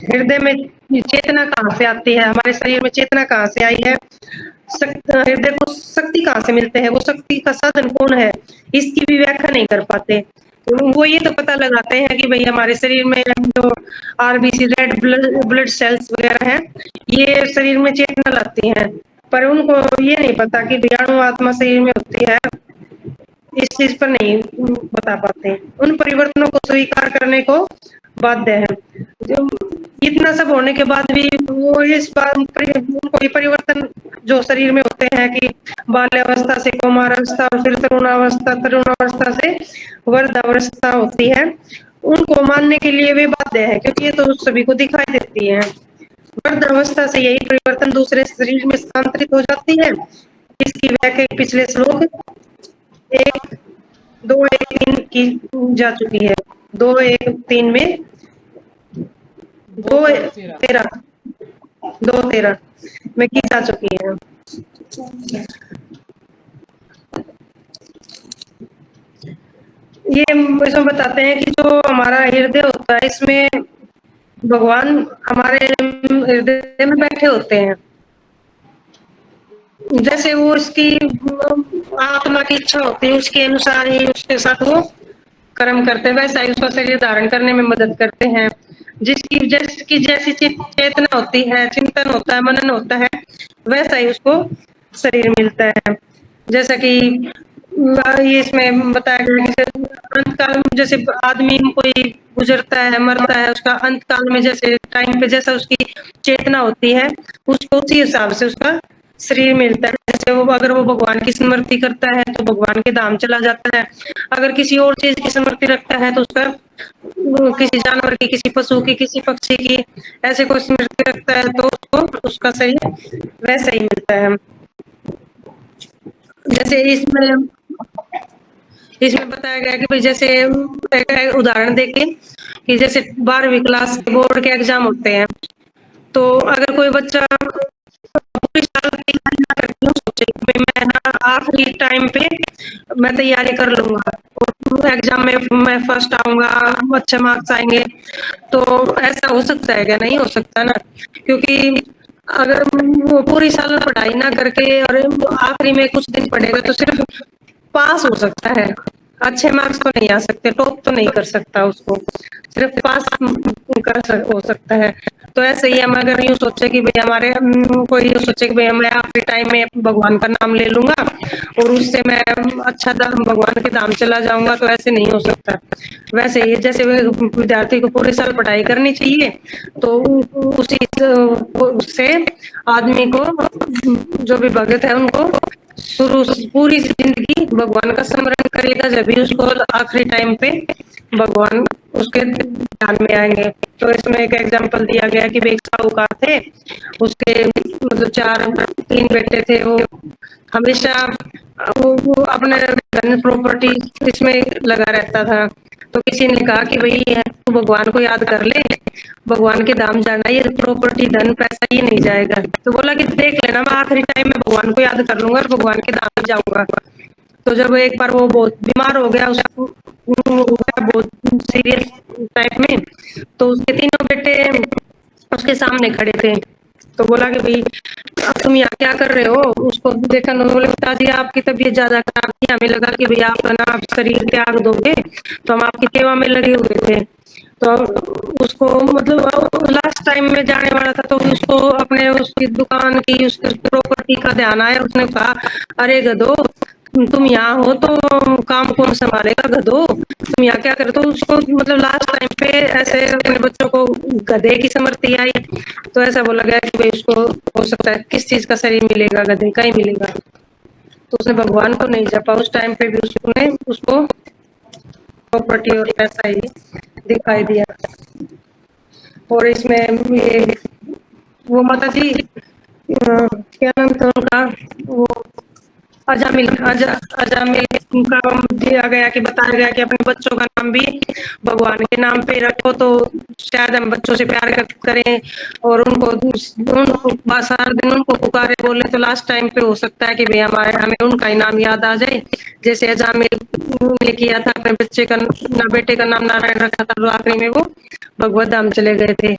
हृदय में चेतना कहाँ से आती है, हमारे शरीर में चेतना कहाँ से आई है, हृदय को शक्ति कहाँ से मिलते हैं, वो शक्ति का साधन कौन है, इसकी भी व्याख्या नहीं कर पाते। वो ये तो पता लगाते हैं कि भाई हमारे शरीर में जो आरबीसी, रेड ब्लड सेल्स वगैरह हैं, ये शरीर में चेतना लाती हैं, पर उनको ये नहीं पता कि अणु आत्मा शरीर में होती है। इस चीज पर नहीं बता पाते, उन परिवर्तनों को स्वीकार करने को बाध्य है। जो इतना सब होने के बाद भी वो इस बात, उनको ये परिवर्तन जो शरीर में होते हैं कि बाल्यावस्था से कौमारावस्था और फिर तरुणावस्था से वृद्धावस्था होती है, उनको मानने के लिए वे बाध्य है, क्योंकि ये तो सभी को दिखाई देती है। वृद्धावस्था से यही परिवर्तन दूसरे शरीर में स्थानांतरित हो जाती है। इसकी व्याख्या पिछले श्लोक 1-2-1-3 की जा चुकी है। 2-1-3 में 2-13 में की जा चुकी है। ये इसमें बताते हैं कि जो हमारा हृदय होता है, इसमें भगवान हमारे हृदय में बैठे होते हैं। जैसे वो उसकी आत्मा की इच्छा होती है, उसके अनुसार ही उसके साथ वो कर्म करते हैं, वैसा ही उसका शरीर धारण करने में मदद करते हैं। जिसकी जैसी चेतना होती है, चिंतन होता है, मनन होता है, वैसा ही उसको शरीर मिलता है। जैसा कि ये इसमें बताया गया कि अंत काल में जैसे आदमी कोई गुजरता है, मरता है, उसका अंत काल में जैसे टाइम पे जैसा उसकी चेतना होती है, उसको उसी हिसाब से उसका शरीर मिलता है। जैसे वो अगर वो भगवान की स्मृति करता है तो भगवान के धाम चला जाता है, अगर किसी और चीज की स्मृति रखता है तो उसका किसी जानवर की, किसी पशु की, किसी पक्षी की ऐसे कोई स्मृति रखता है तो उसको उसका शरीर वैसा ही मिलता है। जैसे इसमें बताया गया कि भाई जैसे एक उदाहरण देके कि जैसे 12वीं क्लास के बोर्ड के एग्जाम होते हैं, तो अगर कोई बच्चा पूरी साल की सोचे कि मैं ना आखिरी टाइम पे मैं तैयारी कर लूंगा और एग्जाम में मैं फर्स्ट आऊंगा, अच्छे मार्क्स आएंगे, तो ऐसा हो सकता है क्या? नहीं हो सकता ना, क्योंकि अगर वो पूरी साल पढ़ाई ना करके और आखिरी में कुछ दिन पढ़ेगा तो सिर्फ पास हो सकता है, अच्छे मार्क्स तो नहीं आ सकते, टॉप तो नहीं कर सकता, उसको सिर्फ पास हो सकता है। तो ऐसे ही हम अगर यूँ सोचे कि भाई हमारे कोई यूँ सोचे कि भाई मैं आखिरी टाइम में भगवान का नाम ले लूंगा और उससे मैं अच्छा भगवान के धाम चला जाऊंगा, तो ऐसे नहीं हो सकता। वैसे ही जैसे विद्यार्थी को पूरे साल पढ़ाई करनी चाहिए, तो उसी उससे आदमी को, जो भी भगत है, उनको पूरी जिंदगी भगवान का स्मरण करेगा, जब भी उसको आखिरी टाइम पे भगवान उसके ध्यान में आएंगे। तो इसमें एक एग्जांपल दिया गया कि एक साहूकार थे, उसके मतलब 3 बेटे थे, वो हमेशा वो अपने धन प्रॉपर्टी इसमें लगा रहता था। तो किसी ने कहा कि भाई तू भगवान को याद कर ले, भगवान के धाम जाना, ये प्रॉपर्टी धन पैसा ये नहीं जाएगा। तो बोला कि देख लेना, मैं आखिरी टाइम में भगवान को याद कर लूंगा और भगवान के धाम जाऊंगा। तो जब एक बार वो बहुत बीमार हो गया, उसको बहुत सीरियस टाइप में, तो उसके तीनों बेटे उसके सामने खड़े थे। तो बोला कि भाई अब तुम यहाँ क्या कर रहे हो? उसको देखा, उन्होंने बोले पिताजी आपकी तबीयत ज्यादा खराब थी, हमें लगा कि भाई आपका ना आप शरीर त्याग दोगे, तो हम आपकी सेवा में लगे हुए थे। तो उसको मतलब लास्ट टाइम में जाने वाला था, तो उसको अपने उसकी दुकान की उसकी प्रॉपर्टी का ध्यान आया। उसने कहा अरे गधो, तुम यहाँ हो तो काम कौन संभालेगा? गधो तुम यहाँ क्या कर? तो उसको मतलब लास्ट टाइम पे ऐसे अपने बच्चों को गधे की स्मृति आई। तो ऐसा बोला गया कि भाई उसको हो सकता है किस चीज का शरीर मिलेगा? गधे का ही मिलेगा। तो उसने भगवान को नहीं जपा। उस टाइम पे भी उसको प्रॉपर्टी और पैसा ही दिखाई दिया। और इसमें ये वो माता जी क्या नाम था उनका, वो अजामिल का दिया गया कि बताया गया कि अपने बच्चों का नाम भी भगवान के नाम पे रखो, तो शायद हम बच्चों से प्यार करें और उनको सारा दिन उनको पुकारे बोले, तो लास्ट टाइम पे हो सकता है कि भाई हमें उनका ही नाम याद आ जाए। जैसे अजामिल ने किया था, अपने बच्चे का बेटे का नाम नारायण रखा था, तो आखिरी में वो भगवत धाम चले गए थे।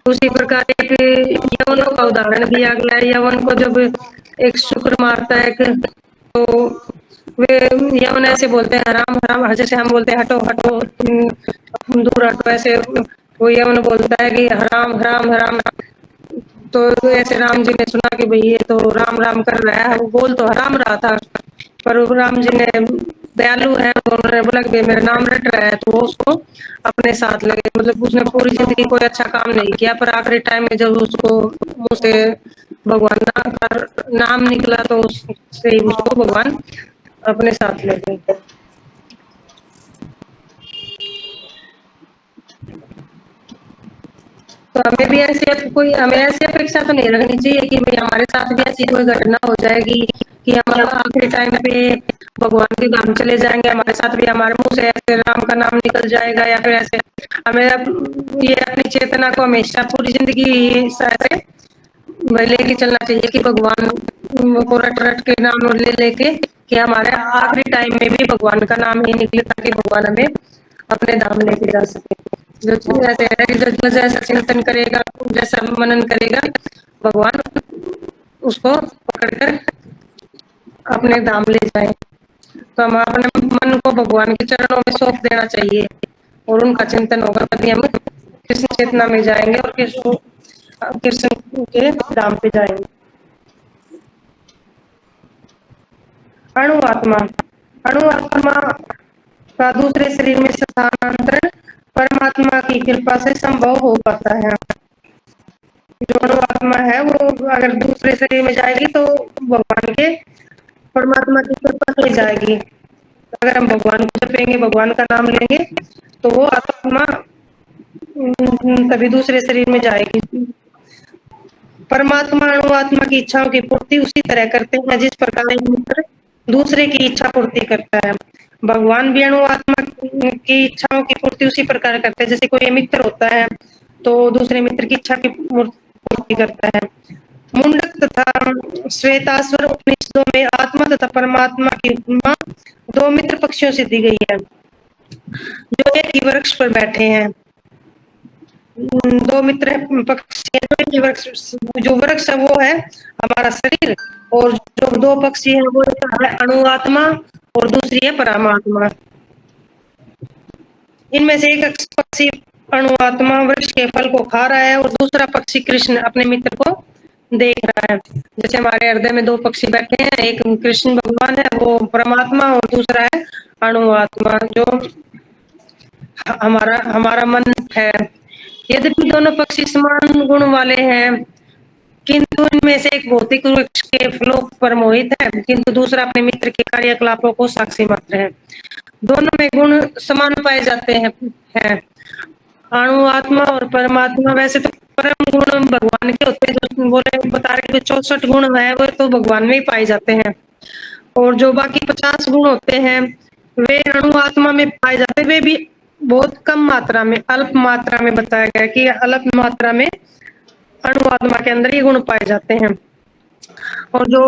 उसी प्रकार एक यवनों का उदाहरण दिया गया है। यवन को जब एक शुक्र मारता है तो वे यवन ऐसे बोलते हैं हराम हराम, जैसे हम बोलते हैं हटो हटो दूर हटो, ऐसे वो यवन बोलता है कि हराम हराम हराम। तो ऐसे राम जी ने सुना कि भाई ये तो राम राम कर रहा है, वो बोल तो हराम रहा था, पर राम जी ने दयालु है, उन्होंने बोला कि मेरा नाम रट रहा है, तो वो उसको अपने साथ लगे। मतलब उसने पूरी जिंदगी कोई अच्छा काम नहीं किया, पर आखिरी टाइम में जब उसको मुंह से भगवान का नाम निकला, तो उससे ही उसको भगवान अपने साथ ले गए। तो हमें भी हमें ऐसी अपेक्षा तो नहीं रखनी चाहिए कि भाई हमारे साथ भी ऐसी कोई घटना हो जाएगी कि हम आखिरी टाइम पे भगवान के धाम चले जाएंगे, हमारे साथ भी हमारे मुंह से ऐसे राम का नाम निकल जाएगा, या फिर ऐसे हमें ये अपनी चेतना को हमेशा पूरी जिंदगी ऐसे लेके चलना चाहिए कि भगवान को रट रट के नाम ले लेके कि हमारे आखिरी टाइम में भी भगवान का नाम ही निकले, ताकि भगवान हमें अपने धाम लेके जा सके। जो ऐसे है कि जो जैसा चिंतन करेगा, जैसा मनन करेगा, भगवान उसको पकड़कर अपने धाम ले जाए। तो हम अपने मन को भगवान के चरणों में सौंप देना चाहिए और उनका चिंतन होगा, तभी हम कृष्ण चेतना में जाएंगे और कृष्ण के धाम पे जाएंगे। अणुआत्मा का दूसरे शरीर में स्थानांतरण परमात्मा की कृपा से संभव हो पाता है। जो अणुआत्मा है वो अगर दूसरे शरीर में जाएगी तो भगवान के परमात्मा की कृपा से जाएगी। अगर हम भगवान को जपेंगे, भगवान का नाम लेंगे, तो वो आत्मा तभी दूसरे शरीर में जाएगी। परमात्मा अणुआत्मा की इच्छाओं की पूर्ति उसी तरह करते हैं जिस प्रकार एक मित्र दूसरे की इच्छा पूर्ति करता है। भगवान भी अणुआत्मा की इच्छाओं की पूर्ति उसी प्रकार करते हैं। जैसे कोई मित्र होता है तो दूसरे मित्र की इच्छा की पूर्ति करता है। मुंडक तथा श्वेताश्वर उपनिषदों में आत्मा तथा परमात्मा की उपमा दो मित्र पक्षियों से दी गई है जो एक ही वृक्ष पर बैठे हैं। दो मित्र पक्षी जो वृक्ष है वो है हमारा शरीर, और जो दो पक्षी है वो है अणुआत्मा और दूसरी है परमात्मा। इनमें से एक पक्षी अणुआत्मा वृक्ष के फल को खा रहा है और दूसरा पक्षी कृष्ण अपने मित्र को देख रहा है। जैसे हमारे हृदय में दो पक्षी बैठे हैं, एक कृष्ण भगवान है वो परमात्मा, और दूसरा है अणुआत्मा जो हमारा मन है। यद्यपि दोनों पक्षी समान गुण वाले हैं, किंतु इनमें से एक भौतिक वृक्ष के फलों पर मोहित है, किंतु दूसरा अपने मित्र के कार्यकलापों को साक्षी मात्र है। दोनों में गुण समान पाए जाते हैं। अणुआत्मा और परमात्मा वैसे तो परम गुण भगवान के होते हैं, जो बोले बता रहे 64 गुण है वो तो भगवान में ही पाए जाते हैं, और जो बाकी 50 गुण होते हैं वे अणुआत्मा में पाए जाते हैं। वे भी बहुत कम मात्रा में, अल्प मात्रा में बताया गया कि अल्प मात्रा में अणुआत्मा के अंदर ये गुण पाए जाते हैं। और जो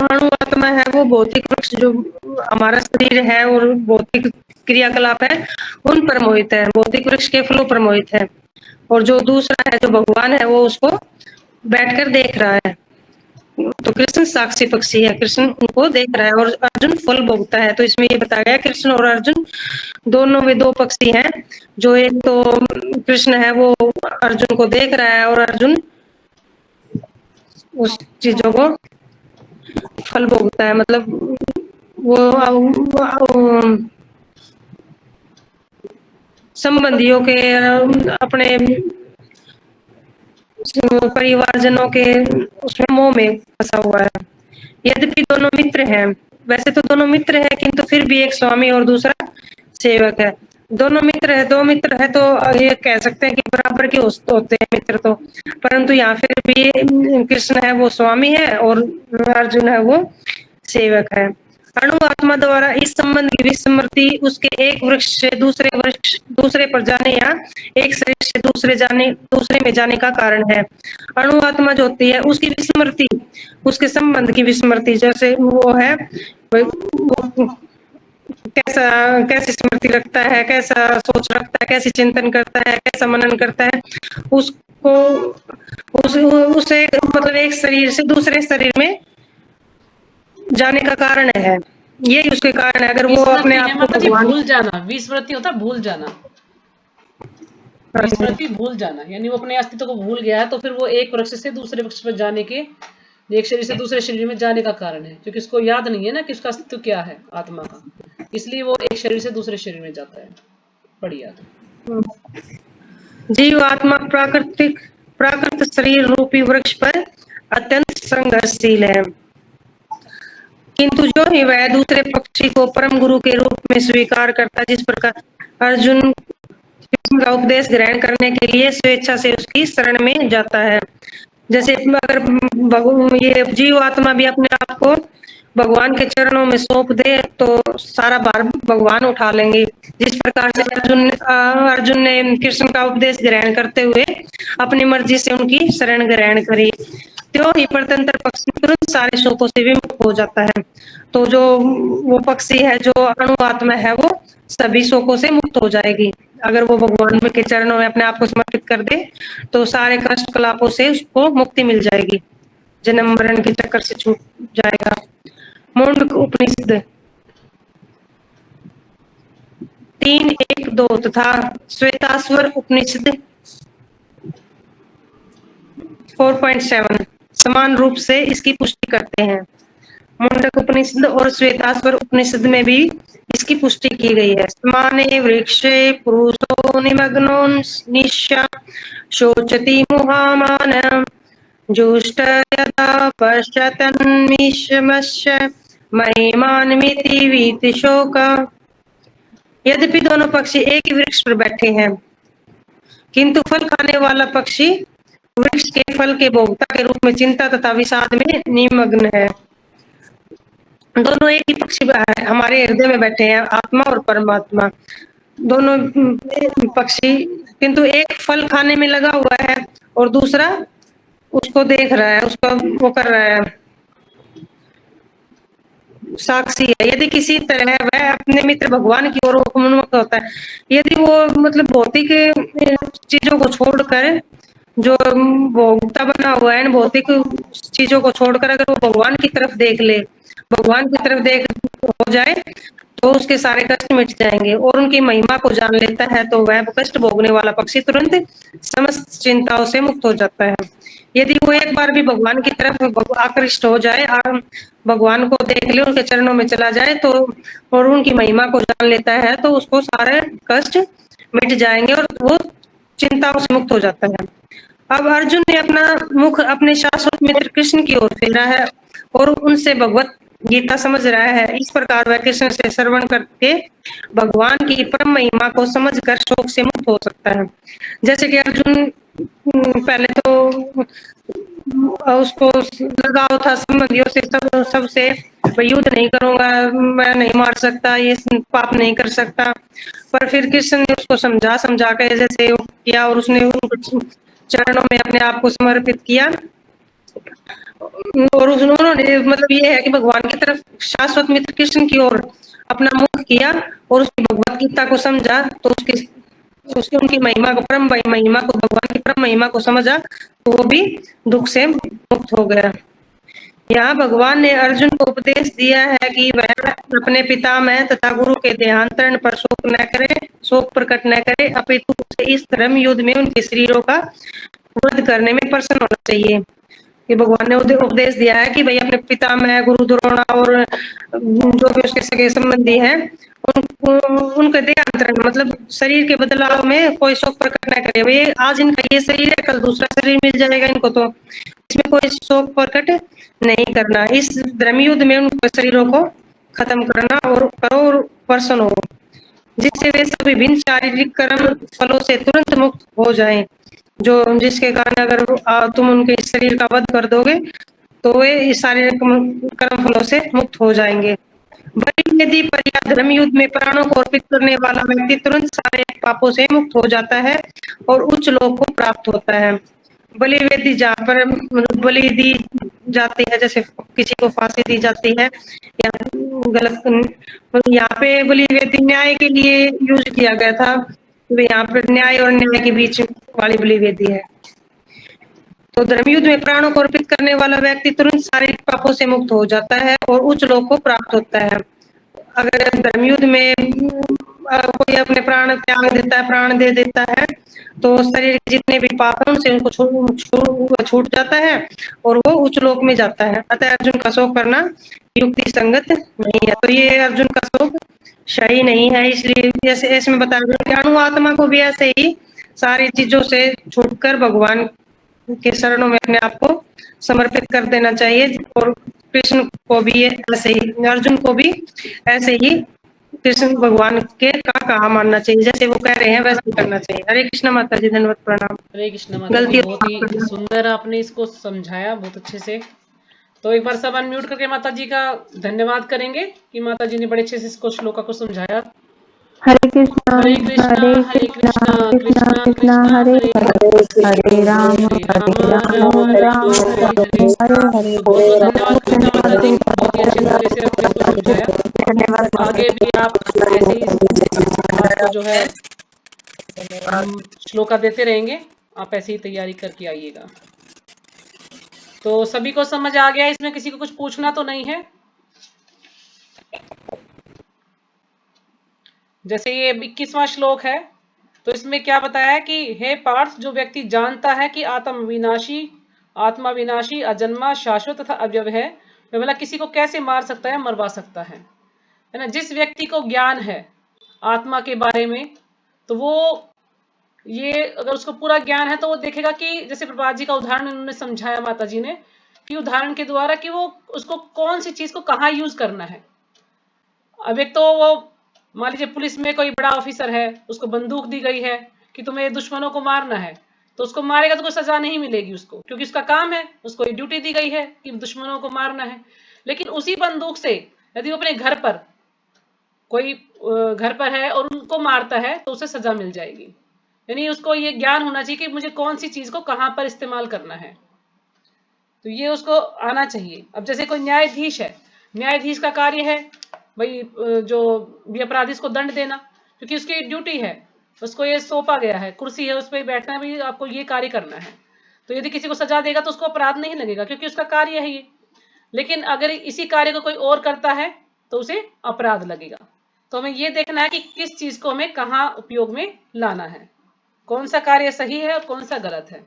अणुआत्मा है वो भौतिक वृक्ष जो हमारा शरीर है और भौतिक क्रियाकलाप है उन पर मोहित है, भौतिक वृक्ष के फलों पर मोहित है। और जो दूसरा है जो भगवान है वो उसको बैठकर देख रहा है। तो कृष्ण साक्षी पक्षी है, कृष्ण उनको देख रहा है और अर्जुन फल भोगता है। तो इसमें ये बताया गया कृष्ण और अर्जुन दोनों में दो पक्षी हैं, जो एक तो कृष्ण है वो अर्जुन को देख रहा है और अर्जुन उस चीजों को फल भोगता है। मतलब वो संबंधियों के अपने परिवारजनों के उसमें मोह में फंसा हुआ है। यद्यपि दोनों मित्र हैं, वैसे तो दोनों मित्र हैं, किंतु फिर भी एक स्वामी और दूसरा सेवक है। दोनों मित्र है, दो मित्र है तो ये कह सकते हैं कि बराबर के होते हैं मित्र तो, परंतु यहाँ फिर भी कृष्ण है वो स्वामी है और अर्जुन है वो सेवक है। अणु आत्मा द्वारा इस संबंध की विस्मृति उसके एक वृक्ष से दूसरे पर जाने या एक शरीर से दूसरे में जाने का कारण है। अणु आत्मा जो होती है उसकी विस्मृति, उसके संबंध की विस्मृति, जैसे वो है वो कैसी स्मृति रखता है, कैसा सोच रखता है, कैसी चिंतन करता है, कैसा मनन करता है, उसको उसे मतलब एक शरीर से दूसरे शरीर में जाने का कारण है। यही उसके कारण है। अगर वो अपने आप को भगवान भूल जाना, विस्मृति होता है भूल जाना, विस्मृति भूल जाना, यानी वो अपने अस्तित्व को भूल गया है तो फिर वो एक वृक्ष से दूसरे वृक्ष पर जाने के, एक शरीर से दूसरे शरीर में जाने का कारण है, क्योंकि उसको याद नहीं है ना कि उसका अस्तित्व क्या है आत्मा का, इसलिए वो एक शरीर से दूसरे शरीर में जाता है। बढ़िया। जीव आत्मा प्राकृत शरीर रूपी वृक्ष पर अत्यंत संघर्षशील है, किंतु जो ही वह दूसरे पक्षी को परम गुरु के रूप में स्वीकार करता है, जिस प्रकार अर्जुन का उपदेश ग्रहण करने के लिए स्वेच्छा से उसकी शरण में जाता है। जैसे अगर ये जीव आत्मा भी अपने आप को भगवान के चरणों में सौंप दे तो सारा भार भगवान उठा लेंगे। जिस प्रकार से अर्जुन ने कृष्ण का उपदेश ग्रहण करते हुए अपनी मर्जी से उनकी शरण ग्रहण करी, त्यों ही परतंत्र पक्षी तुरंत सारे शोकों से विमुक्त हो जाता है। तो जो वो पक्षी है जो अणु आत्मा है वो सभी शोकों से मुक्त हो जाएगी। अगर वो भगवान के चरणों में अपने आप को समर्पित कर दे तो सारे कष्ट कलापों से उसको मुक्ति मिल जाएगी, जन्म मरण के चक्कर से छूट जाएगा। मुंडक उपनिषद 3:1-2 तथा श्वेताश्वर उपनिषद 4.7 समान रूप से इसकी पुष्टि करते हैं। मुंडक उपनिषद और श्वेताश्वर उपनिषद में भी इसकी पुष्टि की गई है। समाने वृक्षे पुरुषो निमग्नो निश्या शोचति मुहामान जुष्ट यदा पश्यतन्मीशमस्य महिमान्मिति वीति शोक। यद्यपि दोनों पक्षी एक ही वृक्ष पर बैठे हैं, किंतु फल खाने वाला पक्षी वृक्ष के फल के भोक्ता के रूप में चिंता तथा विषाद में निमग्न है। दोनों एक ही पक्षी हमारे हृदय में बैठे हैं, आत्मा और परमात्मा दोनों पक्षी, किंतु एक फल खाने में लगा हुआ है और दूसरा उसको देख रहा है, उसको वो कर रहा है, साक्षी है। यदि किसी तरह वह अपने मित्र भगवान की ओर उन्मुख होता है, यदि वो मतलब भौतिक चीजों को छोड़कर, जो भोक्ता बना हुआ है भौतिक चीजों को छोड़कर अगर वो भगवान की तरफ देख ले, भगवान की तरफ देख हो जाए तो उसके सारे कष्ट मिट जाएंगे और उनकी महिमा को जान लेता है तो वह कष्ट भोगने वाला पक्षी तुरंत समस्त चिंताओं से मुक्त हो जाता है। यदि वो एक बार भी भगवान की तरफ आकृष्ट हो जाए, भगवान को देख ले, उनके चरणों में चला जाए तो और उनकी महिमा को जान लेता है तो उसको सारे कष्ट मिट जाएंगे और वो चिंताओं से मुक्त हो जाता है। अब अर्जुन ने अपना मुख अपने शाश्वत मित्र कृष्ण की ओर फेरा है और उनसे भगवत गीता समझ रहा है। इस प्रकार वह कृष्ण से श्रवण करके भगवान की परम महिमा को समझकर शोक से मुक्त हो सकता है। जैसे कि अर्जुन पहले तो उसको लगाव था संबंधियों से, सबसे युद्ध नहीं करूंगा, मैं नहीं मार सकता, ये पाप नहीं कर सकता, पर फिर कृष्ण ने उसको समझा के जैसे किया और उसने चरणों में अपने आप को समर्पित किया और उन्होंने मतलब ये है कि भगवान की तरफ शाश्वत मित्र कृष्ण की ओर अपना मुख किया और उसकी भगवत गीता को समझा तो उसकी उसकी उनकी महिमा को, परम महिमा को, भगवान की परम महिमा को समझा तो वो भी दुख से मुक्त हो गया। यहाँ भगवान ने अर्जुन को उपदेश दिया है कि वह अपने पितामह तथा गुरु के देहांतरण पर शोक प्रकट न करे, अपितु उसे इस धर्म युद्ध में उनके शरीरों का वध करने में प्रसन्न होना चाहिए। कि भगवान ने उपदेश दिया है कि भाई अपने पितामह गुरु द्रोणा और जो भी उसके सगे संबंधी हैं उनका देहांतरण मतलब शरीर के बदलाव में कोई शोक प्रकट न करे। भाई आज इनका ये शरीर है, कल दूसरा शरीर मिल जाएगा इनको, तो इसमें कोई शोक प्रकट नहीं करना। इस धर्मयुद्ध में उन शरीरों को खत्म करना और करो और प्रसन्न हो, जिससे वे सभी विभिन्न शारीरिक कर्म फलों से तुरंत मुक्त हो जाएं, जो जिसके कारण अगर तुम उनके शरीर का वध कर दोगे तो वे इस शारीरिक कर्म फलों से मुक्त हो जाएंगे। बलि यदि धर्म युद्ध में प्राणों को अर्पित करने वाला व्यक्ति तुरंत सारे पापों से मुक्त हो जाता है और उच्च लोक को प्राप्त होता है। बलि वेदी जहाँ पर बलि दी जाती है, जैसे किसी को फांसी दी जाती है या गलत, यहाँ पे बलि वेदी न्याय के लिए यूज किया गया था। तो यहाँ पर न्याय और न्याय के बीच वाली बलि वेदी है। तो धर्मयुद्ध में प्राणों को अर्पित करने वाला व्यक्ति तुरंत शारीरिक पापों से मुक्त हो जाता है और उच्च लोक को प्राप्त होता है। अगर धर्मयुद्ध में कोई अपने प्राण त्याग देता है, प्राण दे देता है, तो शरीर के जितने भी पाप हैं उनसे उनको छूट जाता है और वो उच्च लोक में जाता है। अतः अर्जुन का शोक करना युक्ति संगत नहीं है। तो ये अर्जुन का शोक सही नहीं है। इसलिए जैसे इसमें बताया गया कि अणु आत्मा को भी ऐसे ही सारी चीजों से छूटकर भगवान के शरणों में अपने आप को समर्पित कर देना चाहिए। और कृष्ण को भी ऐसे ही, अर्जुन को भी ऐसे ही कृष्ण भगवान के कहा मानना चाहिए, जैसे वो कह रहे हैं वैसे करना चाहिए। हरे कृष्ण माता जी, धन्यवाद, प्रणाम। हरे कृष्ण माता जी, बहुत ही सुंदर आपने इसको समझाया, बहुत अच्छे से। तो एक बार सब अनम्यूट करके माता जी का धन्यवाद करेंगे कि माता जी ने बड़े अच्छे से इसको श्लोका को समझाया। हरे कृष्णा हरे कृष्णा हरे कृष्णा कृष्णा कृष्णा हरे हरे, हरे राम राम राम हरे हरे। बहुत बहुत धन्यवाद कृष्णा माता जी, बहुत ही अच्छे तरह से आपने इसको समझाया। आगे भी आप ऐसे ही आपको जो है हम श्लोका देते रहेंगे, आप ऐसे ही तैयारी करके आइएगा। तो सभी को समझ आ गया? इसमें किसी को कुछ पूछना तो नहीं है? जैसे ये 21वां श्लोक है, तो इसमें क्या बताया है कि हे पार्थ, जो व्यक्ति जानता है कि आत्मा विनाशी, अजन्मा, शाश्वत तथा अव्यय है, वह भला किसी को कैसे मार सकता है, मरवा सकता है ना। जिस व्यक्ति को ज्ञान है आत्मा के बारे में, तो वो ये अगर उसको पूरा ज्ञान है तो वो देखेगा कि जैसे प्रभात जी का उदाहरण उन्होंने समझाया माता जी ने, कि उदाहरण के द्वारा कि वो उसको कौन सी चीज को कहाँ यूज करना है। अब एक तो वो मान लीजिए पुलिस में कोई बड़ा ऑफिसर है, उसको बंदूक दी गई है कि तुम्हें दुश्मनों को मारना है, तो उसको मारेगा तो कोई सजा नहीं मिलेगी उसको, क्योंकि उसका काम है, उसको ये ड्यूटी दी गई है कि दुश्मनों को मारना है। लेकिन उसी बंदूक से यदि वो अपने घर पर कोई घर पर है और उनको मारता है तो उसे सजा मिल जाएगी। यानी उसको ये ज्ञान होना चाहिए कि मुझे कौन सी चीज को कहाँ पर इस्तेमाल करना है, तो ये उसको आना चाहिए। अब जैसे कोई न्यायाधीश है, न्यायाधीश का कार्य है भाई जो भी अपराधी को दंड देना, क्योंकि उसकी ड्यूटी है, उसको ये सौंपा गया है, कुर्सी है, उस पर बैठना है, भाई आपको ये कार्य करना है। तो यदि किसी को सजा देगा तो उसको अपराध नहीं लगेगा, क्योंकि उसका कार्य है ये। लेकिन अगर इसी कार्य को कोई और करता है तो उसे अपराध लगेगा। तो हमें ये देखना है कि किस चीज को हमें कहाँ उपयोग में लाना है, कौन सा कार्य सही है और कौन सा गलत है।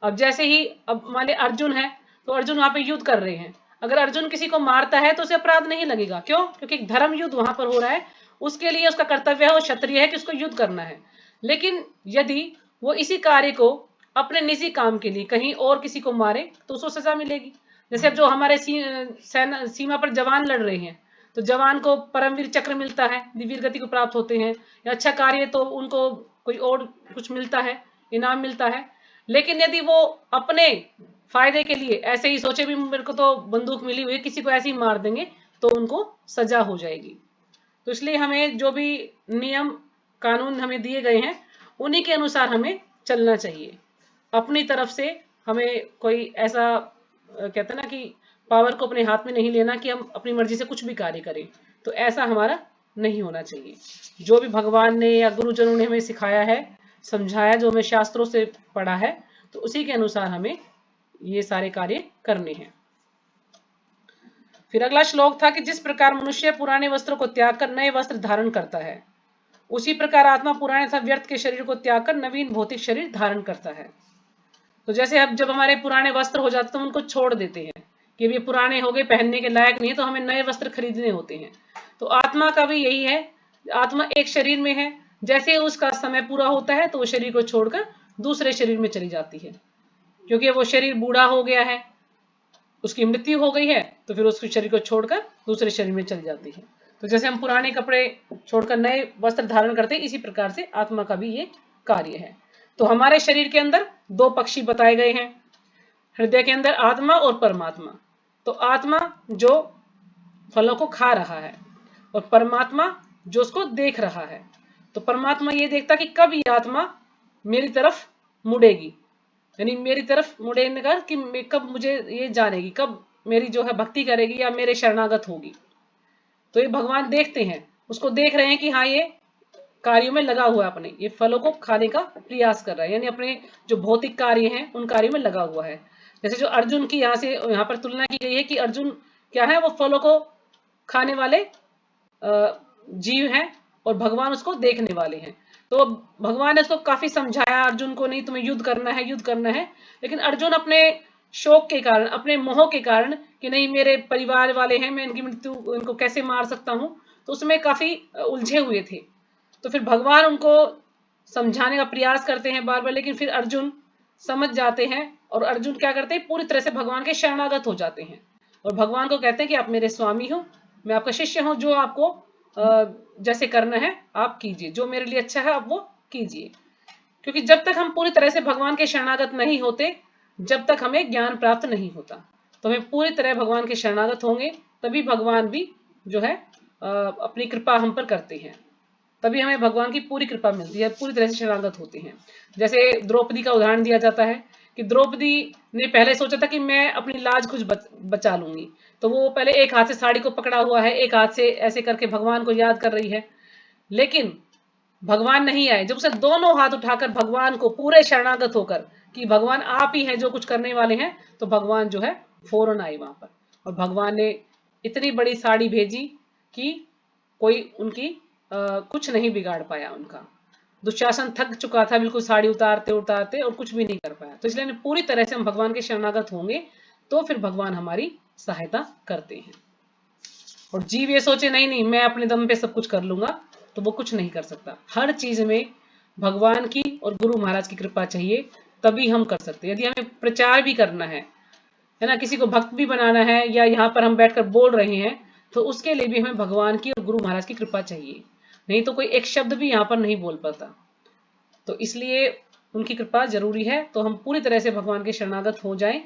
अब जैसे ही अब मान लिया अर्जुन है, तो अर्जुन वहां पे युद्ध कर रहे हैं, अगर अर्जुन किसी को मारता है तो उसे अपराध नहीं लगेगा। क्यों? क्योंकि धर्म युद्ध वहां पर हो रहा है, उसके लिए उसका कर्तव्य है, वो क्षत्रिय है कि उसको युद्ध करना है। लेकिन यदि वो इसी कार्य को अपने निजी काम के लिए कहीं और किसी को मारे तो उसको सजा मिलेगी। जैसे अब जो हमारे सीमा पर जवान लड़ रहे हैं, तो जवान को परमवीर चक्र मिलता है, दिव्य गति को प्राप्त होते हैं, या अच्छा कार्य तो उनको कोई और कुछ मिलता है, इनाम मिलता है। लेकिन यदि वो अपने फायदे के लिए ऐसे ही सोचे भी मेरे को तो बंदूक मिली हुई है, किसी को ऐसे ही मार देंगे, तो उनको सजा हो जाएगी। तो इसलिए हमें जो भी नियम कानून हमें दिए गए हैं उन्हीं के अनुसार हमें चलना चाहिए। अपनी तरफ से हमें कोई ऐसा कहते हैं ना कि पावर को अपने हाथ में नहीं लेना कि हम अपनी मर्जी से कुछ भी कार्य करें, तो ऐसा हमारा नहीं होना चाहिए। जो भी भगवान ने या गुरुजनों ने हमें सिखाया है, समझाया, जो हमें शास्त्रों से पढ़ा है, तो उसी के अनुसार हमें ये सारे कार्य करने हैं। फिर अगला श्लोक था कि जिस प्रकार मनुष्य पुराने वस्त्रों को त्याग कर नए वस्त्र धारण करता है, उसी प्रकार आत्मा पुराने तथा व्यर्थ के शरीर को त्याग कर नवीन भौतिक शरीर धारण करता है। तो जैसे अब जब हमारे पुराने वस्त्र हो जाते हैं तो हम उनको छोड़ देते हैं कि ये पुराने हो गए, पहनने के लायक नहीं है, तो हमें नए वस्त्र खरीदने होते हैं। तो आत्मा का भी यही है, आत्मा एक शरीर में है, जैसे ही उसका समय पूरा होता है तो वो शरीर को छोड़कर दूसरे शरीर में चली जाती है, क्योंकि वो शरीर बूढ़ा हो गया है, उसकी मृत्यु हो गई है, तो फिर उसके शरीर को छोड़कर दूसरे शरीर में चली जाती है। तो जैसे हम पुराने कपड़े छोड़कर नए वस्त्र धारण करते हैं, इसी प्रकार से आत्मा का भी ये कार्य है। तो हमारे शरीर के अंदर दो पक्षी बताए गए हैं, हृदय के अंदर आत्मा और परमात्मा। तो आत्मा जो फलों को खा रहा है और परमात्मा जो उसको देख रहा है। तो परमात्मा ये देखता कि कब ये आत्मा मेरी तरफ मुड़ेगी, यानी मेरी तरफ मुड़ने का कि कब मुझे ये जानेगी, कब मेरी जो है भक्ति करेगी या मेरे शरणागत होगी। तो ये भगवान देखते हैं, उसको देख रहे हैं कि हाँ ये कार्यों में लगा हुआ है, अपने ये फलों को खाने का प्रयास कर रहा है, यानी अपने जो भौतिक कार्य हैं उन कार्यों में लगा हुआ है। जैसे जो अर्जुन की यहाँ पर तुलना की गई है कि अर्जुन क्या है, वो फलों को खाने वाले जीव हैं और भगवान उसको देखने वाले हैं। तो भगवान ने उसको काफी समझाया अर्जुन को, नहीं तुम्हें युद्ध करना है, युद्ध करना है, लेकिन अर्जुन अपने शोक के कारण, अपने मोह के कारण कि नहीं मेरे परिवार वाले हैं, मैं इनकी मृत्यु, इनको कैसे मार सकता हूं, तो उसमें काफी उलझे हुए थे। तो फिर भगवान उनको समझाने का प्रयास करते हैं बार बार, लेकिन फिर अर्जुन समझ जाते हैं और अर्जुन क्या करते हैं, पूरी तरह से भगवान के शरणागत हो जाते हैं और भगवान को कहते हैं कि आप मेरे स्वामी हो, मैं आपका शिष्य हूं, जो आपको जैसे करना है आप कीजिए, जो मेरे लिए अच्छा है आप वो कीजिए। क्योंकि जब तक हम पूरी तरह से भगवान के शरणागत नहीं होते, जब तक हमें ज्ञान प्राप्त नहीं होता, तो हमें पूरी तरह भगवान के शरणागत होंगे, तभी भगवान भी जो है अपनी कृपा हम पर करते हैं, तभी हमें भगवान की पूरी कृपा मिलती है, पूरी तरह से शरणागत होते हैं। जैसे द्रौपदी का उदाहरण दिया जाता है कि द्रौपदी ने पहले सोचा था कि मैं अपनी लाज कुछ बचा लूंगी, तो वो पहले एक हाथ से साड़ी को पकड़ा हुआ है, एक हाथ से ऐसे करके भगवान को याद कर रही है, लेकिन भगवान नहीं आए। जब उसे दोनों हाथ उठाकर भगवान को पूरे शरणागत होकर कि भगवान आप ही हैं जो कुछ करने वाले हैं, तो भगवान जो है फौरन आए वहां पर और भगवान ने इतनी बड़ी साड़ी भेजी कि कोई उनकी कुछ नहीं बिगाड़ पाया उनका। दुशासन थक चुका था बिल्कुल साड़ी उतारते उतारते और कुछ भी नहीं कर पाया। तो इसलिए पूरी तरह से हम भगवान के शरणागत होंगे तो फिर भगवान हमारी सहायता करते हैं। और जीव ये सोचे नहीं नहीं मैं अपने दम पे सब कुछ कर लूंगा, तो वो कुछ नहीं कर सकता। हर चीज में भगवान की और गुरु महाराज की कृपा चाहिए, तभी हम कर सकते हैं। यदि हमें प्रचार भी करना है ना, किसी को भक्त भी बनाना है, या यहाँ पर हम बैठकर बोल रहे हैं, तो उसके लिए भी हमें भगवान की और गुरु महाराज की कृपा चाहिए, नहीं तो कोई एक शब्द भी यहाँ पर नहीं बोल पाता। तो इसलिए उनकी कृपा जरूरी है। तो हम पूरी तरह से भगवान के शरणागत हो जाएं,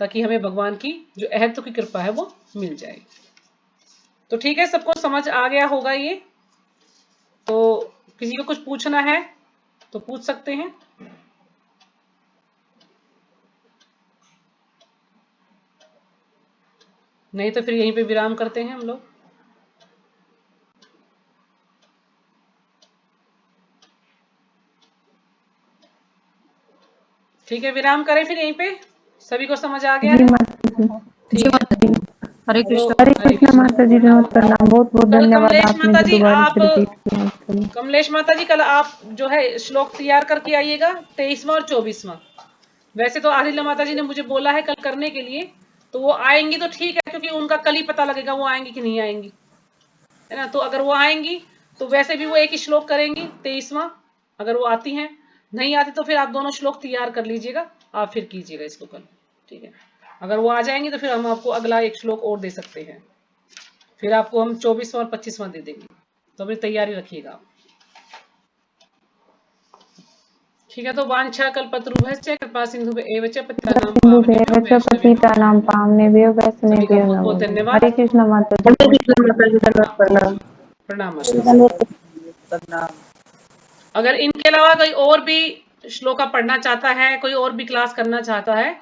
ताकि हमें भगवान की जो अहत्व की कृपा है वो मिल जाए। तो ठीक है, सबको समझ आ गया होगा ये। तो किसी को कुछ पूछना है तो पूछ सकते हैं। नहीं तो फिर यहीं पे विराम करते हैं हम लोग। ठीक है, विराम करें फिर यहीं पे। सभी को समझ आ गया जी है? माता जी। ठीक है। हरे कृष्ण। हरे कृष्ण माता जी, नमस्कार प्रणाम, बहुत बहुत कल धन्यवाद कमलेश आपने माता जो जी दोबारा आप से रिपीट किया उसके लिए। कमलेश माता जी कल आप जो है श्लोक तैयार करके आइएगा, 23वां और 24वां। वैसे तो आदिल्य माता जी ने मुझे बोला है कल करने के लिए, तो वो आएंगी तो ठीक है, क्योंकि उनका कल ही पता लगेगा वो आएंगी कि नहीं आएंगी, है ना। तो अगर वो आएंगी तो वैसे भी वो एक ही श्लोक करेंगी 23वां, अगर वो आती हैं। नहीं आती तो फिर आप दोनों श्लोक तैयार कर लीजिएगा, आप फिर कीजिएगा इसको कल, ठीक है। अगर वो आ जाएंगी तो फिर हम आपको अगला एक श्लोक और दे सकते हैं, फिर आपको हम 24वां और 25वां दे देंगे, तो अपनी तैयारी रखिएगा, ठीक है। तो वांछा कल्पतरुभ्यश्च कृपा सिंधु एव च पतितानां पावनेभ्यो सभी का वैष्णवेभ्यो बहुत नमो बहुत नमः। धन्यवाद। हरे कृष्ण माता जी। हरे कृष्ण माता जी, धन्यवाद, प्रणाम। प्रणाम माता जी। अगर इनके अलावा कोई और भी श्लोका पढ़ना चाहता है, कोई और भी क्लास करना चाहता है,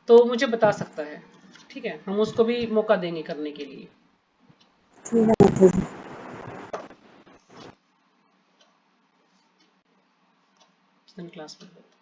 तो मुझे बता सकता है, ठीक है। हम उसको भी मौका देंगे करने के लिए। ठीक है। क्लास में।